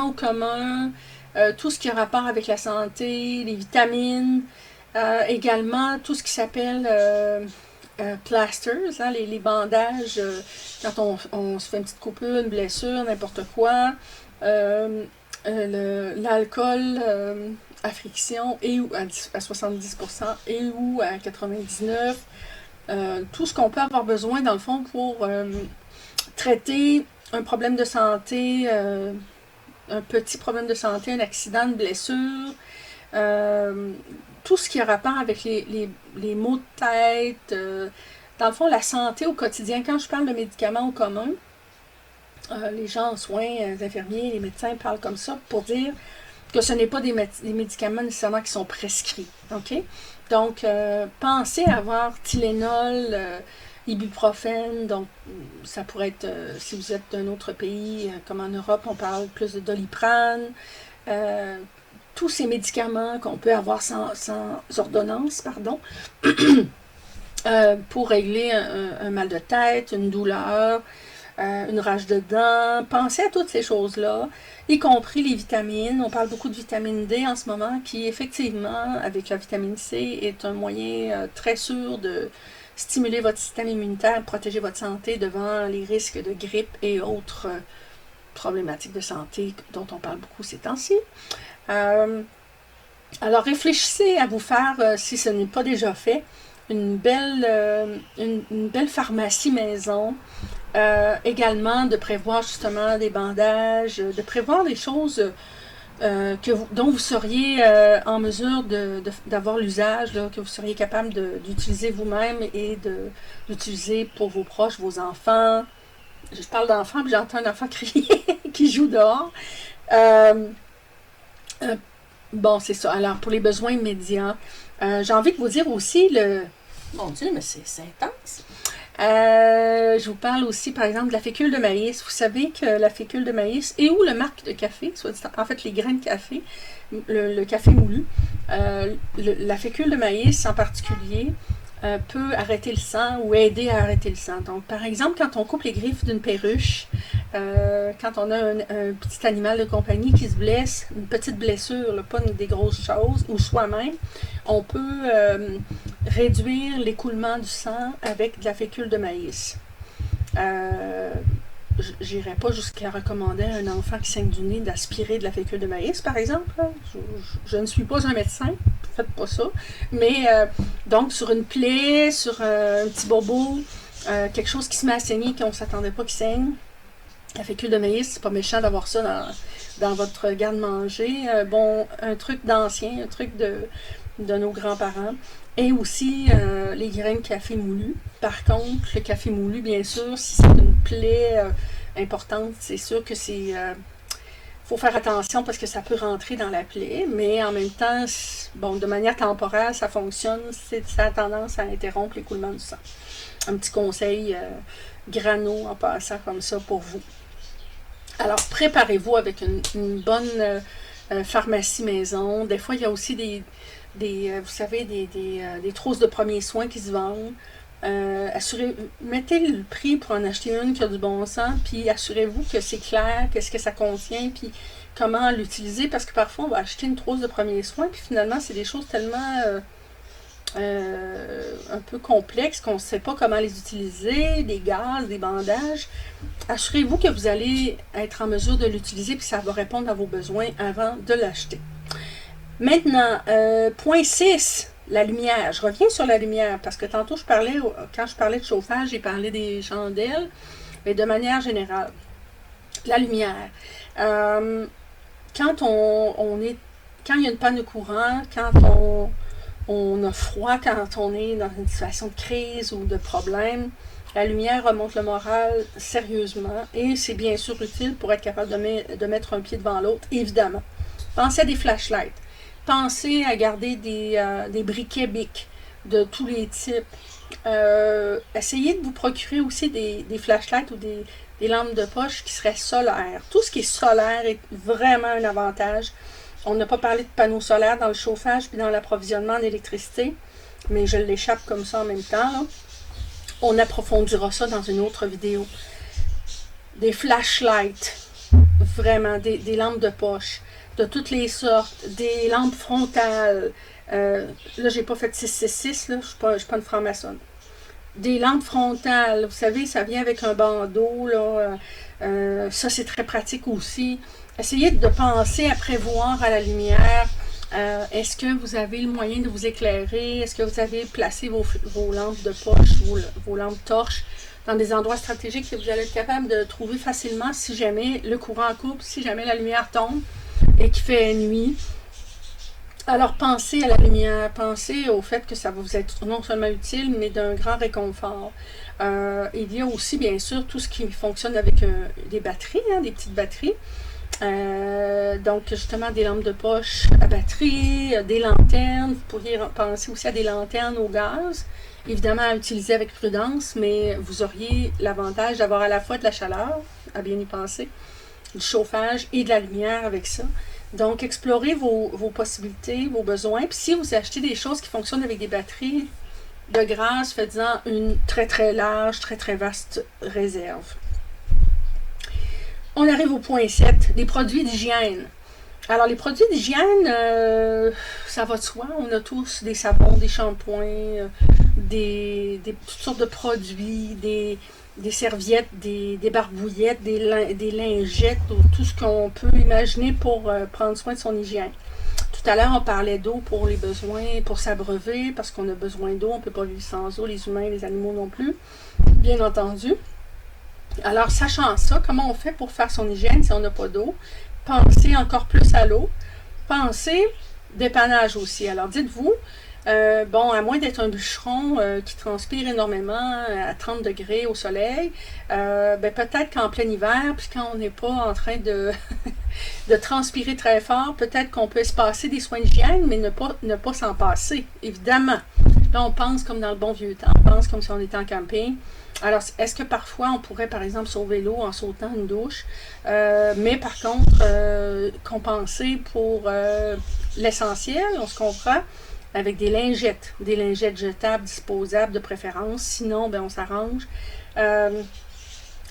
au commun, tout ce qui a rapport avec la santé, les vitamines, également tout ce qui s'appelle plasters, hein, les bandages, quand on se fait une petite coupure, une blessure, n'importe quoi. L'alcool à friction et à 70% et ou à 99%. Tout ce qu'on peut avoir besoin dans le fond pour traiter un problème de santé, un petit problème de santé, un accident, une blessure, tout ce qui a rapport avec les maux de tête, dans le fond la santé au quotidien. Quand je parle de médicaments au commun, les gens en soins, les infirmiers, les médecins parlent comme ça pour dire que ce n'est pas des médicaments nécessairement qui sont prescrits. OK? Donc, pensez à avoir Tylenol, ibuprofène, donc ça pourrait être, si vous êtes d'un autre pays, comme en Europe, on parle plus de Doliprane, tous ces médicaments qu'on peut avoir sans ordonnance, pardon, pour régler un mal de tête, une douleur, une rage de dents. Pensez à toutes ces choses-là, y compris les vitamines. On parle beaucoup de vitamine D en ce moment, qui effectivement, avec la vitamine C, est un moyen très sûr de stimuler votre système immunitaire, protéger votre santé devant les risques de grippe et autres problématiques de santé dont on parle beaucoup ces temps-ci. Alors réfléchissez à vous faire, si ce n'est pas déjà fait, une belle pharmacie maison. Également de prévoir justement des bandages, de prévoir des choses dont vous seriez en mesure d'avoir l'usage, que vous seriez capable d'utiliser vous-même et d'utiliser pour vos proches, vos enfants. Je parle d'enfants, puis j'entends un enfant crier qui joue dehors. Bon, c'est ça. Alors, pour les besoins immédiats, j'ai envie de vous dire aussi Mon Dieu, mais c'est intense! Je vous parle aussi, par exemple, de la fécule de maïs. Vous savez que la fécule de maïs et ou le marc de café, en fait les grains de café, le café moulu, la fécule de maïs en particulier peut arrêter le sang ou aider à arrêter le sang. Donc, par exemple, quand on coupe les griffes d'une perruche, quand on a un petit animal de compagnie qui se blesse, une petite blessure, là, pas des grosses choses, ou soi-même, on peut réduire l'écoulement du sang avec de la fécule de maïs. J'irais pas jusqu'à recommander à un enfant qui saigne du nez d'aspirer de la fécule de maïs, par exemple. Je ne suis pas un médecin, faites pas ça. Mais donc, sur une plaie, sur un petit bobo, quelque chose qui se met à saigner, qu'on ne s'attendait pas qu'il saigne, la fécule de maïs, c'est pas méchant d'avoir ça dans votre garde-manger. Bon, un truc d'ancien, un truc de nos grands-parents. Et aussi les grains de café moulu. Par contre, le café moulu, bien sûr, si c'est une plaie importante, c'est sûr que c'est... faut faire attention parce que ça peut rentrer dans la plaie, mais en même temps, bon, de manière temporaire, ça fonctionne. Ça a tendance à interrompre l'écoulement du sang. Un petit conseil grano en passant comme ça pour vous. Alors, préparez-vous avec une bonne pharmacie maison. Des fois, il y a aussi vous savez, des trousses de premiers soins qui se vendent. Mettez le prix pour en acheter une qui a du bon sens, puis assurez-vous que c'est clair, qu'est-ce que ça contient, puis comment l'utiliser, parce que parfois on va acheter une trousse de premiers soins, puis finalement c'est des choses tellement un peu complexes qu'on ne sait pas comment les utiliser, des gaz, des bandages. Assurez-vous que vous allez être en mesure de l'utiliser, puis ça va répondre à vos besoins avant de l'acheter. Maintenant, point 6, la lumière. Je reviens sur la lumière parce que tantôt, quand je parlais de chauffage, j'ai parlé des chandelles, mais de manière générale, la lumière. Quand quand il y a une panne de courant, quand on a froid, quand on est dans une situation de crise ou de problème, la lumière remonte le moral sérieusement et c'est bien sûr utile pour être capable de mettre un pied devant l'autre, évidemment. Pensez à des flashlights. Pensez à garder des briquets Bic de tous les types. Essayez de vous procurer aussi des flashlights ou des lampes de poche qui seraient solaires. Tout ce qui est solaire est vraiment un avantage. On n'a pas parlé de panneaux solaires dans le chauffage puis dans l'approvisionnement d'électricité, mais je l'échappe comme ça en même temps, là. On approfondira ça dans une autre vidéo. Des flashlights, vraiment, des lampes de poche, de toutes les sortes, des lampes frontales. Là, j'ai pas fait 666, là, je suis pas une franc-maçonne. Des lampes frontales, vous savez, ça vient avec un bandeau, là. Ça, c'est très pratique aussi. Essayez de penser à prévoir à la lumière. Est-ce que vous avez le moyen de vous éclairer? Est-ce que vous avez placé vos lampes de poche, vos lampes torches dans des endroits stratégiques que vous allez être capable de trouver facilement si jamais le courant coupe, si jamais la lumière tombe et qu'il fait nuit? Alors pensez à la lumière, pensez au fait que ça va vous être non seulement utile, mais d'un grand réconfort. Il y a aussi bien sûr tout ce qui fonctionne avec des batteries, hein, des petites batteries. Donc justement des lampes de poche à batterie, des lanternes, vous pourriez penser aussi à des lanternes au gaz, évidemment à utiliser avec prudence, mais vous auriez l'avantage d'avoir à la fois de la chaleur, à bien y penser, du chauffage et de la lumière avec ça. Donc explorez vos possibilités, vos besoins, puis si vous achetez des choses qui fonctionnent avec des batteries, de grâce, faites-en une très très large, très très vaste réserve. On arrive au point 7, les produits d'hygiène. Alors, les produits d'hygiène, ça va de soi. On a tous des savons, des shampoings, toutes sortes de produits, des serviettes, des barbouillettes, des lingettes, tout ce qu'on peut imaginer pour prendre soin de son hygiène. Tout à l'heure, on parlait d'eau pour les besoins, pour s'abreuver, parce qu'on a besoin d'eau. On ne peut pas vivre sans eau, les humains, les animaux non plus, bien entendu. Alors, sachant ça, comment on fait pour faire son hygiène si on n'a pas d'eau? Pensez encore plus à l'eau. Pensez dépannage aussi. Alors, dites-vous, bon, à moins d'être un bûcheron qui transpire énormément à 30 degrés au soleil, peut-être qu'en plein hiver, puis quand on n'est pas en train de, de transpirer très fort, peut-être qu'on peut se passer des soins d'hygiène, mais ne pas s'en passer, évidemment. Là, on pense comme dans le bon vieux temps, on pense comme si on était en camping. Alors, est-ce que parfois on pourrait, par exemple, sauver l'eau en sautant une douche, mais par contre, compenser pour l'essentiel, on se comprend, avec des lingettes jetables, disposables de préférence, sinon, ben, on s'arrange.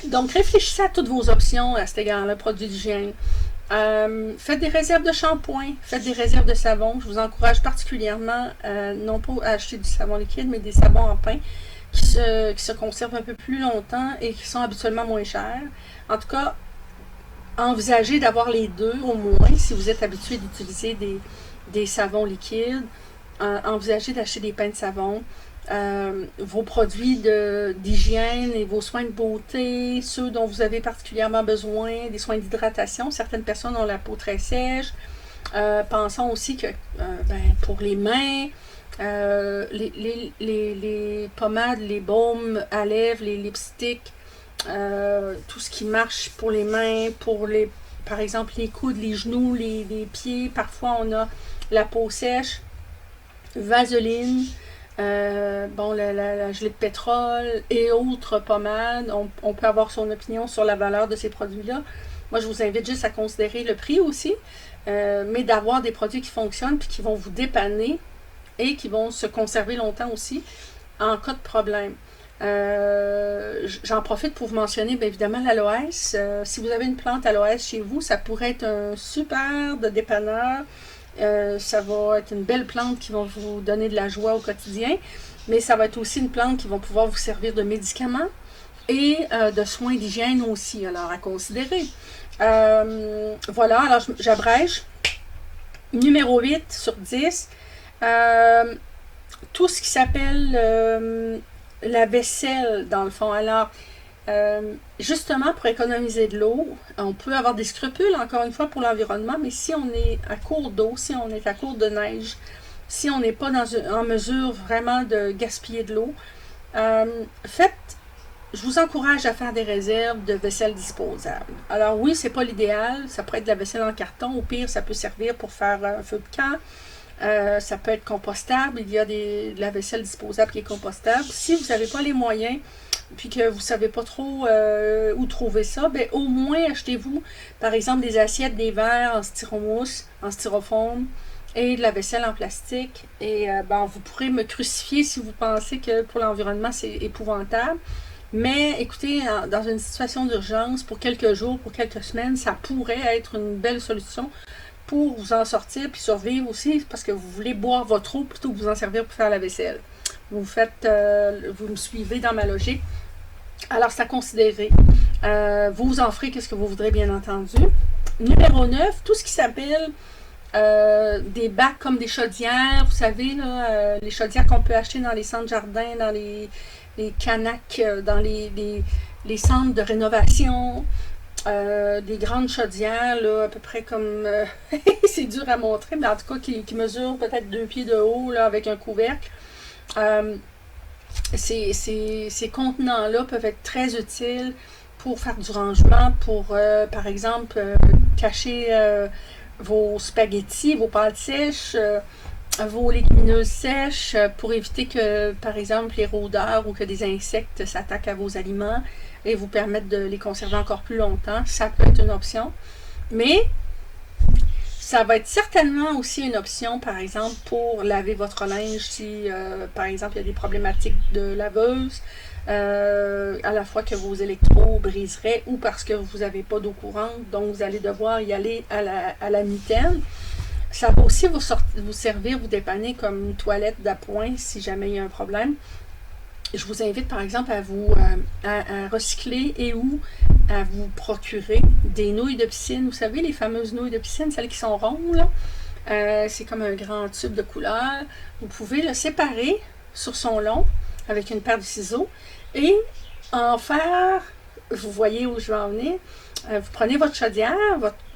Donc, réfléchissez à toutes vos options à cet égard-là, produits d'hygiène. Faites des réserves de shampoing, faites des réserves de savon. Je vous encourage particulièrement, non pas à acheter du savon liquide, mais des savons en pain qui se conservent un peu plus longtemps et qui sont habituellement moins chers. En tout cas, envisagez d'avoir les deux au moins si vous êtes habitué d'utiliser des savons liquides. Envisagez d'acheter des pains de savon. Vos produits d'hygiène et vos soins de beauté, ceux dont vous avez particulièrement besoin, des soins d'hydratation. Certaines personnes ont la peau très sèche. Pensons aussi que pour les mains, les pommades, les baumes à lèvres, les lipsticks, tout ce qui marche pour les mains, par exemple les coudes, les genoux, les pieds. Parfois on a la peau sèche. Vaseline, la gelée de pétrole et autres pommades. On peut avoir son opinion sur la valeur de ces produits-là. Moi, je vous invite juste à considérer le prix aussi, mais d'avoir des produits qui fonctionnent puis qui vont vous dépanner et qui vont se conserver longtemps aussi en cas de problème. J'en profite pour vous mentionner, bien évidemment, l'aloès. Si vous avez une plante aloès chez vous, ça pourrait être un super de dépanneur. Ça va être une belle plante qui va vous donner de la joie au quotidien, mais ça va être aussi une plante qui va pouvoir vous servir de médicament et de soins d'hygiène aussi, alors à considérer. Voilà, alors j'abrège. Numéro 8 sur 10, tout ce qui s'appelle la vaisselle, dans le fond. Alors, justement, pour économiser de l'eau, on peut avoir des scrupules, encore une fois, pour l'environnement, mais si on est à court d'eau, si on est à court de neige, si on n'est pas en mesure vraiment de gaspiller de l'eau, je vous encourage à faire des réserves de vaisselle disposable. Alors oui, c'est pas l'idéal, ça pourrait être de la vaisselle en carton, au pire, ça peut servir pour faire un feu de camp. Ça peut être compostable, il y a de la vaisselle disposable qui est compostable. Si vous n'avez pas les moyens, puis que vous ne savez pas trop où trouver ça, ben, au moins achetez-vous, par exemple, des assiettes, des verres en styromousse, en styrofoam, et de la vaisselle en plastique. Et vous pourrez me crucifier si vous pensez que pour l'environnement, c'est épouvantable. Mais écoutez, dans une situation d'urgence, pour quelques jours, pour quelques semaines, ça pourrait être une belle solution pour vous en sortir puis survivre aussi, parce que vous voulez boire votre eau plutôt que vous en servir pour faire la vaisselle. Vous me suivez dans ma logique. Alors, c'est à considérer. Vous en ferez qu'est-ce que vous voudrez, bien entendu. Numéro 9, tout ce qui s'appelle des bacs comme des chaudières. Vous savez, là, les chaudières qu'on peut acheter dans les centres jardins, dans les canacs, dans les centres de rénovation. Des grandes chaudières, là, à peu près comme... c'est dur à montrer, mais en tout cas, qui mesurent peut-être 2 pieds de haut, là, avec un couvercle. Ces contenants-là peuvent être très utiles pour faire du rangement, pour, par exemple, cacher vos spaghettis, vos pâtes sèches, vos légumineuses sèches, pour éviter que, par exemple, les rôdeurs ou que des insectes s'attaquent à vos aliments et vous permettent de les conserver encore plus longtemps. Ça peut être une option. Mais ça va être certainement aussi une option, par exemple, pour laver votre linge si, par exemple, il y a des problématiques de laveuse, à la fois que vos électros briseraient ou parce que vous n'avez pas d'eau courante, donc vous allez devoir y aller à la mitaine. Ça va aussi vous servir, vous dépanner comme une toilette d'appoint si jamais il y a un problème. Je vous invite par exemple à recycler et ou à vous procurer des nouilles de piscine. Vous savez, les fameuses nouilles de piscine, celles qui sont rondes, là. C'est comme un grand tube de couleur. Vous pouvez le séparer sur son long avec une paire de ciseaux et en faire, vous voyez où je vais en venir, vous prenez votre chaudière,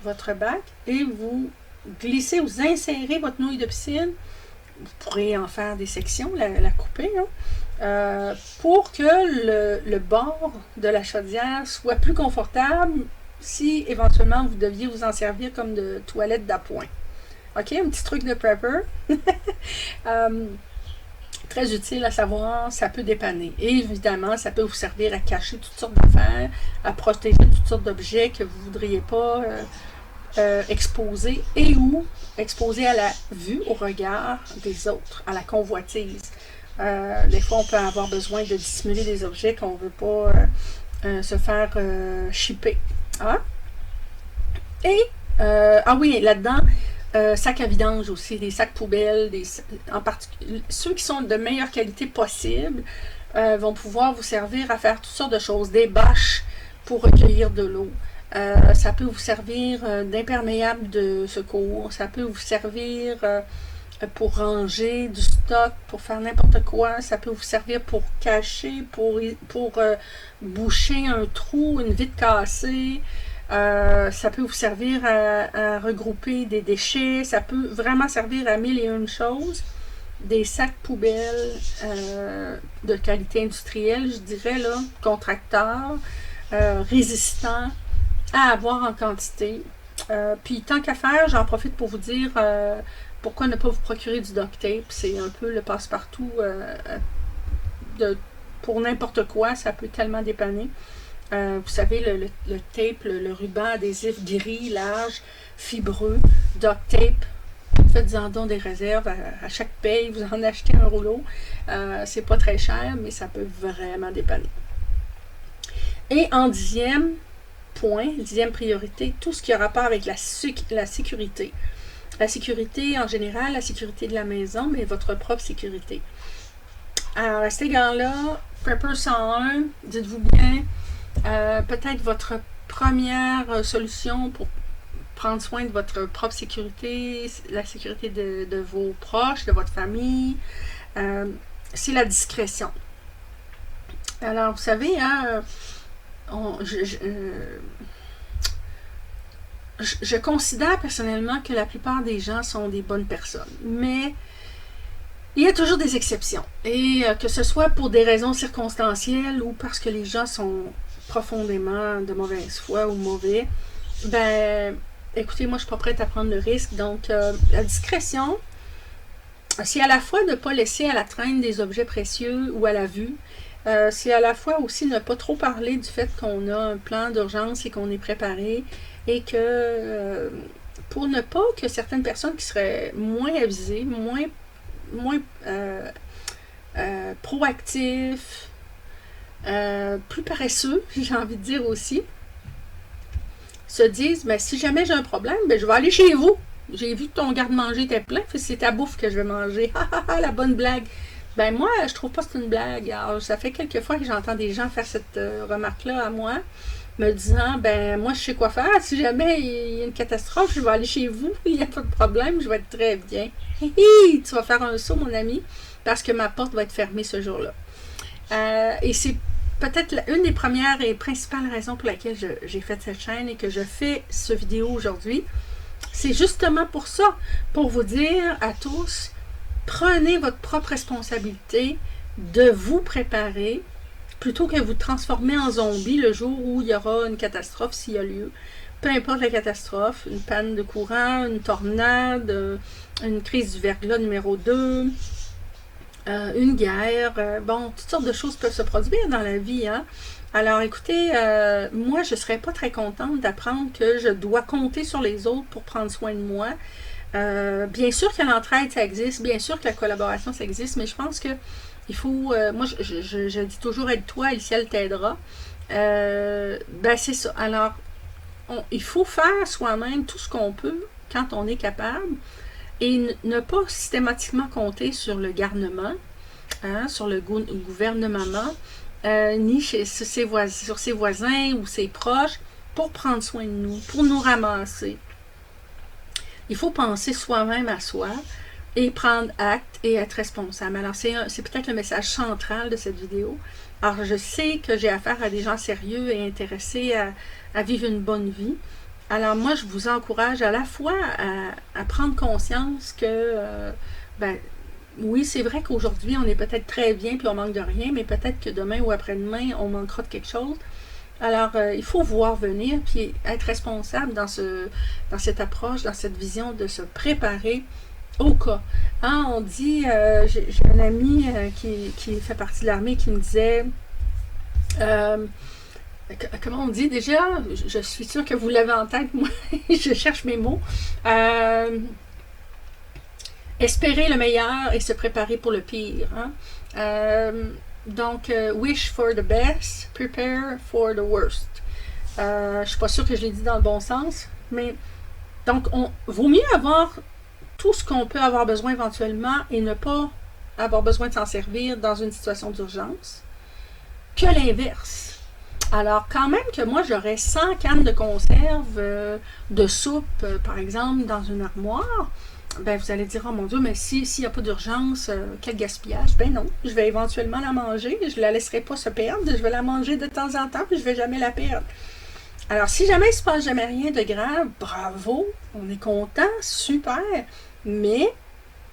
votre bac et vous glissez, vous insérez votre nouille de piscine. Vous pourrez en faire des sections, la couper, hein, pour que le bord de la chaudière soit plus confortable si éventuellement vous deviez vous en servir comme de toilette d'appoint. OK, un petit truc de prepper. Très utile à savoir, ça peut dépanner. Et évidemment, ça peut vous servir à cacher toutes sortes d'affaires, à protéger toutes sortes d'objets que vous ne voudriez pas exposer et ou exposer à la vue, au regard des autres, à la convoitise. Des fois, on peut avoir besoin de dissimuler des objets qu'on ne veut pas se faire shipper. Hein? Et, oui, là-dedans, sacs à vidange aussi, des sacs poubelles, en particulier, ceux qui sont de meilleure qualité possible vont pouvoir vous servir à faire toutes sortes de choses, des bâches pour recueillir de l'eau. Ça peut vous servir d'imperméable de secours, ça peut vous servir pour ranger du stock, pour faire n'importe quoi, ça peut vous servir pour cacher, pour boucher un trou, une vitre cassée, ça peut vous servir à regrouper des déchets, ça peut vraiment servir à 1001 choses. Des sacs poubelles de qualité industrielle, je dirais, là, contracteurs, résistants, à avoir en quantité. Puis tant qu'à faire, j'en profite pour vous dire pourquoi ne pas vous procurer du duct tape. C'est un peu le passe-partout pour n'importe quoi. Ça peut tellement dépanner. Vous savez, le tape, le ruban adhésif gris, large, fibreux, duct tape. Faites-en donc des réserves à chaque paye. Vous en achetez un rouleau. C'est pas très cher, mais ça peut vraiment dépanner. Et en 10e point, 10e priorité, tout ce qui a rapport avec la sécurité. La sécurité en général, la sécurité de la maison, mais votre propre sécurité. Alors, à cet égard-là, Prepper 101, dites-vous bien, peut-être votre première solution prendre soin de votre propre sécurité, la sécurité de vos proches, de votre famille, c'est la discrétion. Alors, vous savez, hein, je considère personnellement que la plupart des gens sont des bonnes personnes, mais il y a toujours des exceptions. Et que ce soit pour des raisons circonstancielles ou parce que les gens sont profondément de mauvaise foi ou mauvais, ben, écoutez, moi, je suis pas prête à prendre le risque. Donc, la discrétion, c'est à la fois de ne pas laisser à la traîne des objets précieux ou à la vue. C'est à la fois aussi ne pas trop parler du fait qu'on a un plan d'urgence et qu'on est préparé et que pour ne pas que certaines personnes qui seraient moins avisées, moins proactifs, plus paresseux, j'ai envie de dire aussi, se disent, ben, si jamais j'ai un problème, ben, je vais aller chez vous. J'ai vu que ton garde-manger était plein, c'est ta bouffe que je vais manger. La bonne blague. Ben moi, je trouve pas que c'est une blague. Alors, ça fait quelques fois que j'entends des gens faire cette remarque-là à moi, me disant, ben moi, je sais quoi faire. Si jamais il y a une catastrophe, je vais aller chez vous. Il n'y a pas de problème, je vais être très bien. Hi, tu vas faire un saut, mon ami, parce que ma porte va être fermée ce jour-là. Et c'est peut-être une des premières et principales raisons pour laquelle j'ai fait cette chaîne et que je fais ce vidéo aujourd'hui. C'est justement pour ça, pour vous dire à tous, prenez votre propre responsabilité de vous préparer plutôt que vous transformer en zombie le jour où il y aura une catastrophe s'il y a lieu. Peu importe la catastrophe, une panne de courant, une tornade, une crise du verglas numéro 2, une guerre, bon, toutes sortes de choses peuvent se produire dans la vie, hein. Alors écoutez, moi je ne serais pas très contente d'apprendre que je dois compter sur les autres pour prendre soin de moi. Bien sûr que l'entraide ça existe, bien sûr que la collaboration ça existe, mais je pense que il faut, moi je dis toujours aide-toi et le ciel t'aidera. Ben c'est ça. Alors il faut faire soi-même tout ce qu'on peut quand on est capable et ne pas systématiquement compter sur le garnement, hein, sur le gouvernement, ni sur ses voisins ou ses proches pour prendre soin de nous, pour nous ramasser. Il faut penser soi-même à soi et prendre acte et être responsable. Alors, c'est peut-être le message central de cette vidéo. Alors, je sais que j'ai affaire à des gens sérieux et intéressés à vivre une bonne vie. Alors, moi, je vous encourage à la fois à prendre conscience que, ben, oui, c'est vrai qu'aujourd'hui, on est peut-être très bien puis on manque de rien, mais peut-être que demain ou après-demain, on manquera de quelque chose. Alors, il faut voir venir puis être responsable dans cette approche, dans cette vision de se préparer au cas. Hein, on dit, j'ai un ami qui fait partie de l'armée qui me disait, comment on dit déjà? Je suis sûre que vous l'avez en tête, moi, je cherche mes mots. Espérer le meilleur et se préparer pour le pire. Hein? Donc, wish for the best, prepare for the worst. Je ne suis pas sûre que je l'ai dit dans le bon sens, mais donc, vaut mieux avoir tout ce qu'on peut avoir besoin éventuellement et ne pas avoir besoin de s'en servir dans une situation d'urgence que l'inverse. Alors, quand même que moi, j'aurais 100 cannes de conserve, de soupe, par exemple, dans une armoire, ben vous allez dire, oh mon Dieu, mais s'il n'y a pas d'urgence, quel gaspillage? Ben non, je vais éventuellement la manger, je ne la laisserai pas se perdre, je vais la manger de temps en temps, puis je ne vais jamais la perdre. Alors, si jamais il ne se passe jamais rien de grave, bravo, on est content, super, mais,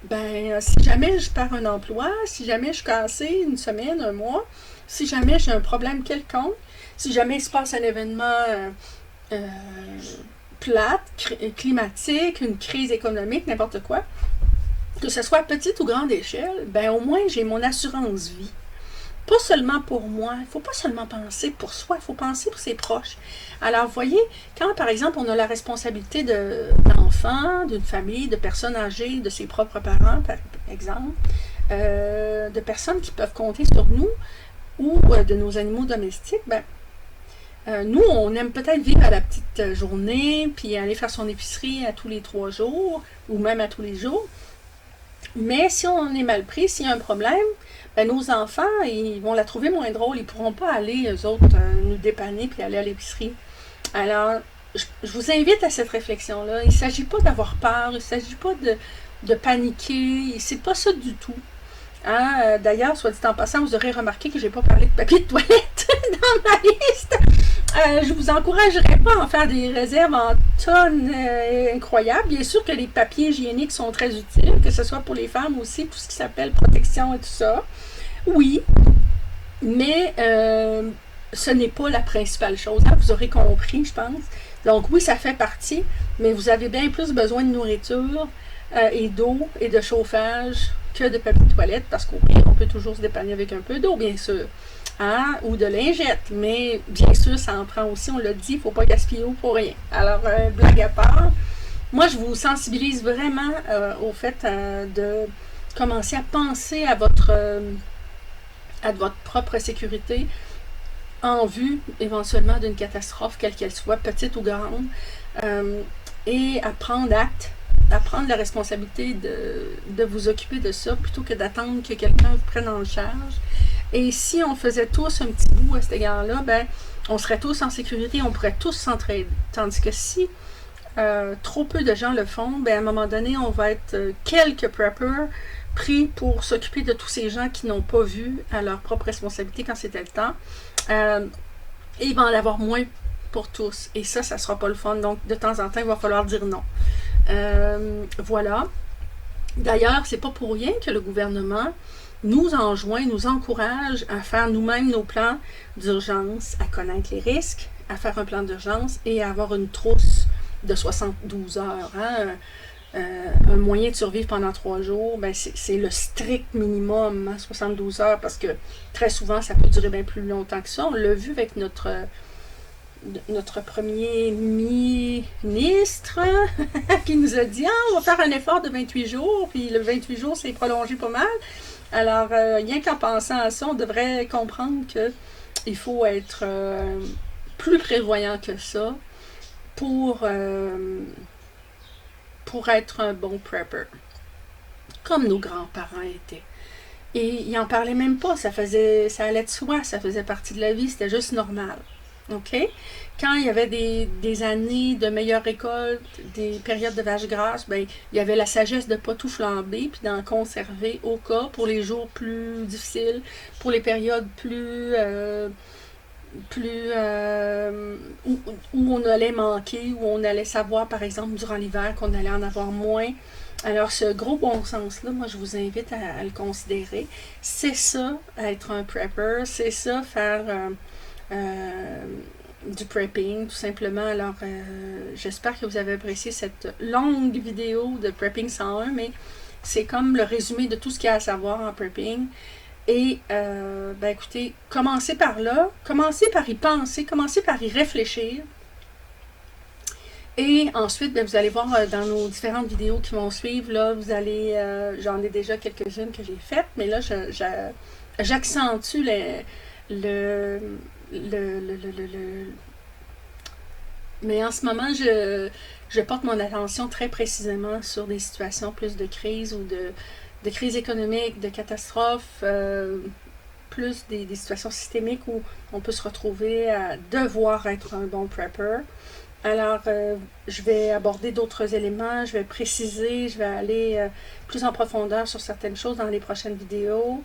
ben, si jamais je perds un emploi, si jamais je suis cassée une semaine, un mois, si jamais j'ai un problème quelconque, si jamais il se passe un événement plate, climatique, une crise économique, n'importe quoi, que ce soit à petite ou grande échelle, ben au moins j'ai mon assurance vie. Pas seulement pour moi, il ne faut pas seulement penser pour soi, il faut penser pour ses proches. Alors, vous voyez, quand par exemple on a la responsabilité d'enfants, d'une famille, de personnes âgées, de ses propres parents, par exemple, de personnes qui peuvent compter sur nous ou de nos animaux domestiques, ben, nous, on aime peut-être vivre à la petite journée, puis aller faire son épicerie à tous les 3 jours, ou même à tous les jours. Mais si on est mal pris, s'il y a un problème, ben, nos enfants, ils vont la trouver moins drôle. Ils ne pourront pas aller, eux autres, nous dépanner puis aller à l'épicerie. Alors, je vous invite à cette réflexion-là. Il ne s'agit pas d'avoir peur, il ne s'agit pas de paniquer, c'est pas ça du tout. Hein? D'ailleurs, soit dit en passant, vous aurez remarqué que j'ai pas parlé de papier de toilette dans ma liste. Je vous encouragerais pas à en faire des réserves en tonnes incroyables. Bien sûr que les papiers hygiéniques sont très utiles, que ce soit pour les femmes aussi, tout ce qui s'appelle protection et tout ça. Oui, mais ce n'est pas la principale chose. Hein? Vous aurez compris, je pense. Donc oui, ça fait partie, mais vous avez bien plus besoin de nourriture et d'eau et de chauffage que de papier de toilette, parce qu'au pire, on peut toujours se dépanner avec un peu d'eau, bien sûr. Hein, ou de lingette, mais bien sûr, ça en prend aussi, on l'a dit, il ne faut pas gaspiller l'eau pour rien. Alors, blague à part, moi, je vous sensibilise vraiment au fait de commencer à penser à votre propre sécurité en vue, éventuellement, d'une catastrophe, quelle qu'elle soit, petite ou grande, et à prendre acte, à prendre la responsabilité de vous occuper de ça, plutôt que d'attendre que quelqu'un vous prenne en charge. Et si on faisait tous un petit bout à cet égard-là, ben, on serait tous en sécurité, on pourrait tous s'entraider. Tandis que si trop peu de gens le font, ben, à un moment donné, on va être quelques preppers pris pour s'occuper de tous ces gens qui n'ont pas vu à leur propre responsabilité quand c'était le temps. Et il va en avoir moins pour tous. Et ça sera pas le fun. Donc, de temps en temps, il va falloir dire non. Voilà. D'ailleurs, c'est pas pour rien que le gouvernement nous enjoint, nous encourage à faire nous-mêmes nos plans d'urgence, à connaître les risques, à faire un plan d'urgence et à avoir une trousse de 72 heures. Hein? Un moyen de survivre pendant 3 jours, ben c'est le strict minimum, hein, 72 heures, parce que très souvent, ça peut durer bien plus longtemps que ça. On l'a vu avec notre premier ministre qui nous a dit on va faire un effort de 28 jours, puis le 28 jours, c'est prolongé pas mal. Alors, rien qu'en pensant à ça, on devrait comprendre qu'il faut être plus prévoyant que ça pour être un bon prepper, comme nos grands-parents étaient. Et ils n'en parlaient même pas, ça allait de soi, ça faisait partie de la vie, c'était juste normal. OK? Quand il y avait des années de meilleure récolte, des périodes de vaches grasses, ben, il y avait la sagesse de ne pas tout flamber, puis d'en conserver au cas pour les jours plus difficiles, pour les périodes où on allait manquer, où on allait savoir, par exemple, durant l'hiver, qu'on allait en avoir moins. Alors, ce gros bon sens-là, moi, je vous invite à le considérer. C'est ça, être un prepper. C'est ça, faire du prepping, tout simplement. Alors, j'espère que vous avez apprécié cette longue vidéo de Prepping 101, mais c'est comme le résumé de tout ce qu'il y a à savoir en prepping. Et, ben écoutez, commencez par là, commencez par y penser, commencez par y réfléchir. Et ensuite, ben, vous allez voir dans nos différentes vidéos qui vont suivre, là, vous allez, j'en ai déjà quelques-unes que j'ai faites, mais là, j'accentue mais en ce moment, je porte mon attention très précisément sur des situations plus de crise ou de crise économique, de catastrophe, plus des situations systémiques où on peut se retrouver à devoir être un bon prepper. Alors, je vais aborder d'autres éléments, je vais préciser, je vais aller plus en profondeur sur certaines choses dans les prochaines vidéos.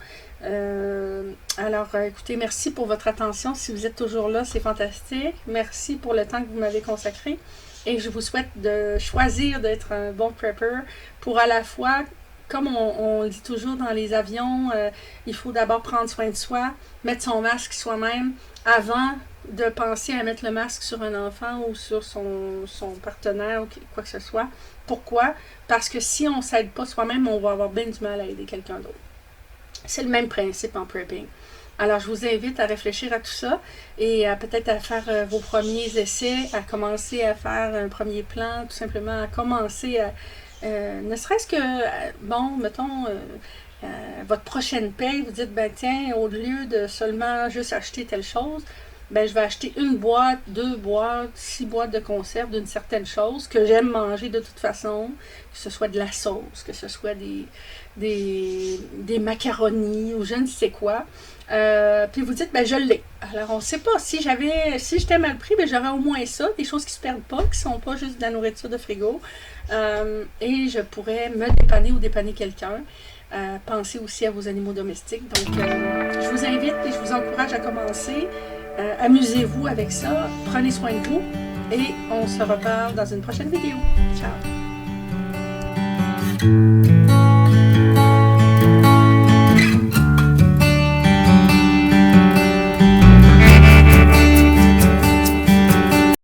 Alors, écoutez, merci pour votre attention. Si vous êtes toujours là, c'est fantastique. Merci pour le temps que vous m'avez consacré. Et je vous souhaite de choisir d'être un bon prepper pour à la fois, comme on le dit toujours dans les avions, il faut d'abord prendre soin de soi, mettre son masque soi-même avant de penser à mettre le masque sur un enfant ou sur son partenaire ou quoi que ce soit. Pourquoi? Parce que si on ne s'aide pas soi-même, on va avoir bien du mal à aider quelqu'un d'autre. C'est le même principe en prepping. Alors, je vous invite à réfléchir à tout ça et peut-être à faire vos premiers essais, à commencer à faire un premier plan, tout simplement à commencer à... ne serait-ce que, bon, mettons... votre prochaine paye, vous dites, ben tiens, au lieu de seulement juste acheter telle chose, ben, je vais acheter une boîte, 2 boîtes, 6 boîtes de conserve d'une certaine chose que j'aime manger de toute façon, que ce soit de la sauce, que ce soit des macaronis ou je ne sais quoi. Puis vous dites, ben je l'ai. Alors on ne sait pas, si j'étais mal pris, ben j'aurais au moins ça, des choses qui ne se perdent pas, qui ne sont pas juste de la nourriture de frigo. Et je pourrais me dépanner ou dépanner quelqu'un. Pensez aussi à vos animaux domestiques. Donc je vous invite et je vous encourage à commencer. Amusez-vous avec ça, prenez soin de vous et on se reparle dans une prochaine vidéo. Ciao!